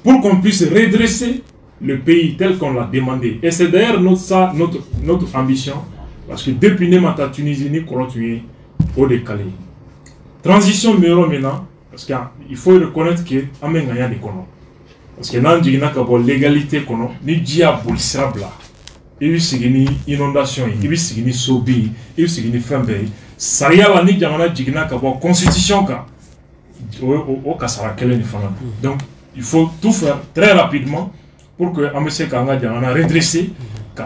pour qu'on puisse redresser le pays tel qu'on l'a demandé. Et c'est d'ailleurs notre ambition, parce que depuis Nemata Tunisie, nous continuons au décalé. Transition numéro maintenant, parce qu'il faut reconnaître que nous avons des kono. Parce que nous avons l'égalité kono, nous avons des il y a une inondation, il y a une sobi, il y a une femme. Ça y a une constitution. Donc, il faut tout faire très rapidement pour que M. Kanga a redressé,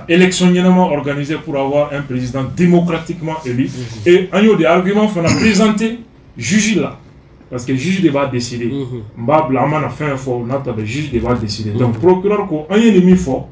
l'élection organisée pour avoir un président démocratiquement élu. Et un des arguments qu'on a présenté, juge là. Parce que le juge devra décider. Mbabla a fait un fort, le juge devra décider. Donc, procureur, un ennemi fort,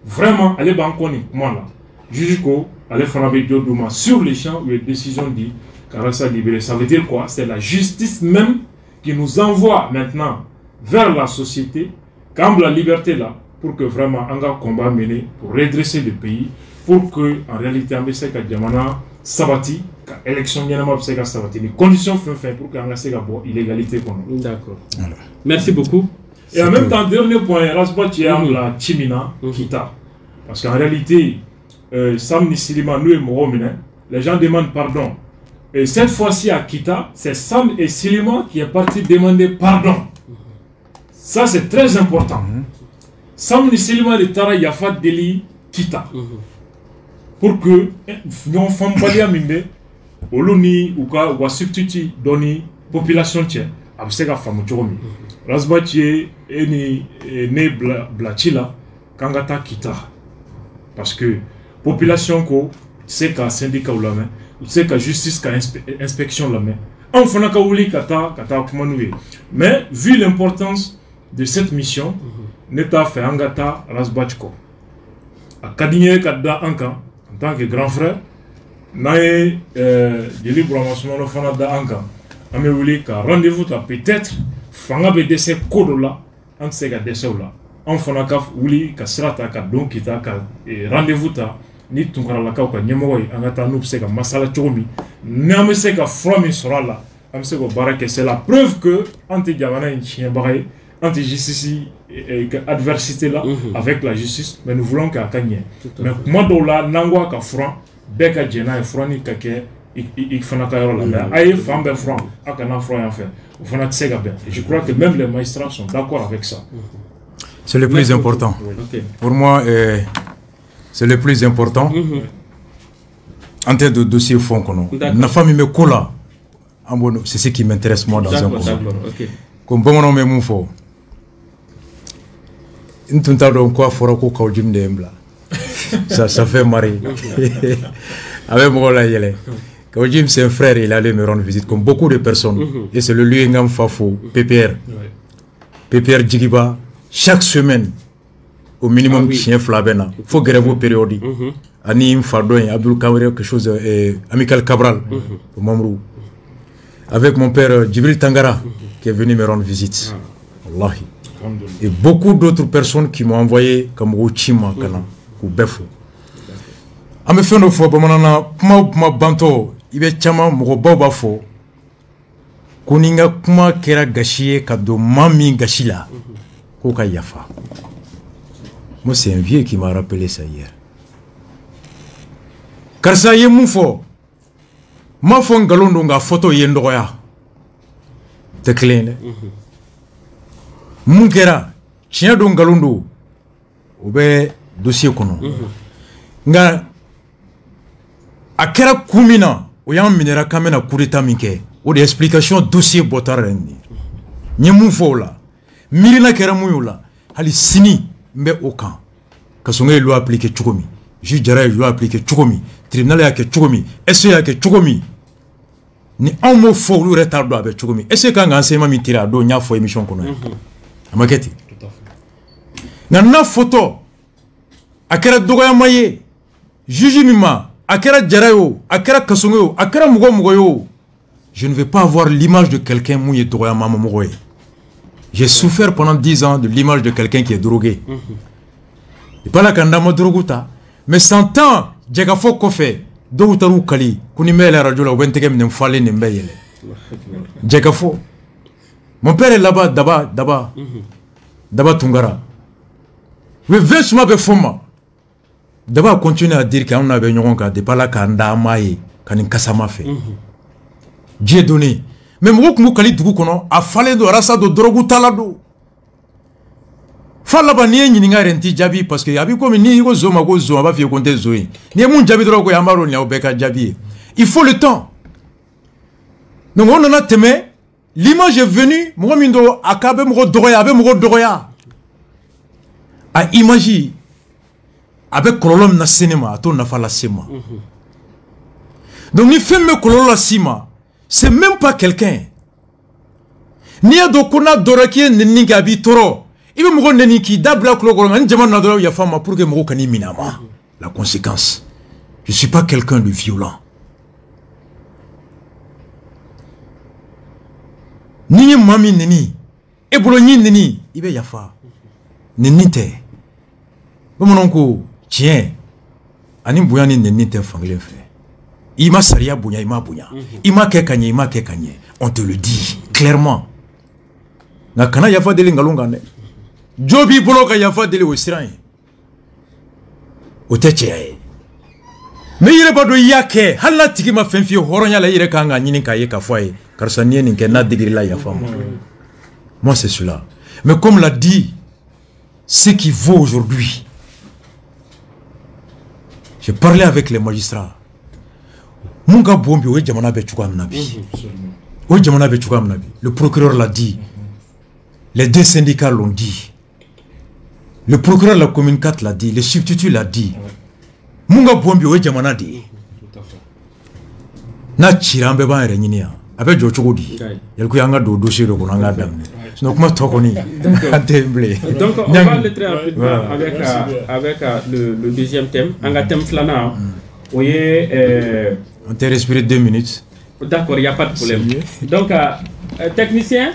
vraiment, allez banconner, moi là. Juge ko, allez faire un sur les champs où les décisions dit Karasa libéré. Ça veut dire quoi? C'est la justice même qui nous envoie maintenant vers la société, comme la liberté là, pour que vraiment un combat mené pour redresser le pays, pour que en réalité on puisse Djamana sabati, élection sabati, les conditions pour que on puisse illégalité. D'accord. Merci beaucoup. Et en même temps, dernier point, la Chimina Kita, parce qu'en réalité Sam Nisilima, nous et Moromine, les gens demandent pardon. Et cette fois-ci à Kita, c'est Sam et Silima qui est parti demander pardon. Ça, c'est très important. Sam Nisilima de Tara Yafa Deli Kita. Pour que nous fassions balia mimbe, oluni ou substitut doni population tient. Absega famu chomi. Rasbati est né blachila kangata Kita. Parce que population ko c'est qu'un syndicat ou la main. C'est que justice ka inspection la main. On fait un kaouli kata kumanoué. Mais vu l'importance de cette mission, n'état fait angata rasbachko. A kadinye kada anka en tant que grand frère, nae deli bramassement no fana da anka. Ame wuli ka rendez-vous ta peut-être fanga be décès kodo là, an sega décès là. On fana ka wuli ka srata ka don kita ka rendez-vous ta ni tunkara la ka nyemo yi angata no sega masala chomi. Na me sega from sera là. Am sega baraka c'est la preuve que anti jamana in chien baray anti justice et adversité là avec la justice, mais nous voulons qu'à gagner. Mais moi là nangwa ka franc beka jena e franc ni kake ik fana ka yoro là. Aïe femme ben franc akana franc en fait. Au fana tsega bien. Et je crois que même les magistrats sont d'accord avec ça. C'est le plus important. Pour moi c'est le plus important. En termes de dossier fond qu'on a. Na famille me colla. C'est ce qui m'intéresse moi dans un projet. Comme bon nom me fo. Quoi ça fait marrer. Avec moi là, Kaojim c'est un frère, il allait me rendre visite comme beaucoup de personnes. Et c'est le lieu Ngam Fafo, PPR. PPR Djigiba, chaque semaine, au minimum, chien flabena. Il faut grève périodique. Anim Fardoin, Abdul Kamere, quelque chose, Amical Cabral, au Mamrou. Avec mon père Djibril Tangara, qui est venu me rendre visite. Wallahi. Et beaucoup d'autres personnes qui m'ont envoyé comme Rouchima ou Befo. A me fait une fois, Puma Banto, il est chama Morobo Bafo. Kuninga Kuma Kera Gachie, Kado Mami Gachila. Koka Yafa. Moi, c'est un vieux qui m'a rappelé ça hier. Car ça y est, mon fort. Ma fond galondonga photo yendoya. T'es clair, Munkera, chien don galondo, oube dossier kono. Nga akera kumina, oyam minera kamena kurita minke, ou des explications dossier botarendi. Nyemu fola, mirina kera muyula, hali sini mbe okan. Kasonge loi appliqué chukomi, juge jara loi appliqué chukomi, tribunal yake chukomi, SE yake chukomi. Ni un mot faux ou retard avec chukomi. Est-ce que quand enseignement mi tira do nya fo émission kono? Amaketi. Tout à fait. Na photo akera dogoya maye juge mima akera jarayo akera kasongo akera mugo yo. Je ne vais pas avoir l'image de quelqu'un mouye dogoya mama mugo. J'ai souffert pendant 10 ans de l'image de quelqu'un qui est drogué. Et pas la kanda mo droguta mais 100 ans djega fo ko fait do taru kali kuni mele radio la wenteke mne mfale ne mbeyele djega fo. Mon père est là-bas, d'abord Tungara. Mais vêtement de foma. D'abord continuer à dire qu'on avait une ronca, de pas la kanda maye, kanin kasama fait. Dieu donné. Mais moi, comme Kali Dukukono, a fallu de rasa de drogu talado. Falla baniye ni renti jabi parce que abi comme ni go zoma go zoma ba fi konte zoyi. Ni mun jabi drogo yamaro ni obeka jabi. Il faut le temps. Donc on en a témé. L'image est venue, moi mindo akabe mo doroya, abe mo doroya. A imagine avec kololom na cinéma, to na fala sema. Donc ni fait me kololo la sima, c'est même pas quelqu'un. Ni ado kona doraki neni gabi toro. Ibe mo neni ki dabla kologoro ngani jama na doro ya fama pour que mo kani minama. La conséquence, je suis pas quelqu'un de violent. Ni mami neni e bolo ni neni ibe yafa neni te bomononko tien ani buya ni neni te fangle fe ima saria buya ima buya ima kekanye on te le dit clairement na kana yafa dele ngalonga ne jobi bolo ka yafa dele o siran o teche mais il ba do yake hala tigi ma fen fi horonya la yire kanga nyini ka ye ka foye karsa ni nke na digri la ya femme. Moi c'est cela. Mais comme l'a dit, ce qui vaut aujourd'hui, j'ai parlé avec les magistrats. Munga bombi o jamana be chukam nabi. O jamana be chukam nabi. Le procureur l'a dit. Les deux syndicats l'ont dit. Le procureur de la commune 4 l'a dit. Le substitut l'a dit. Munga bombi o jamana di. Na chirambe ba renyini avec jo chugodi. Yel ku yanga do dossier do konanga damne. Donc moi tokoni. Donc on va le très rapidement avec le deuxième thème. Anga thème flana. On t'a respiré 2 minutes. D'accord, il n'y a pas de problème. Donc technicien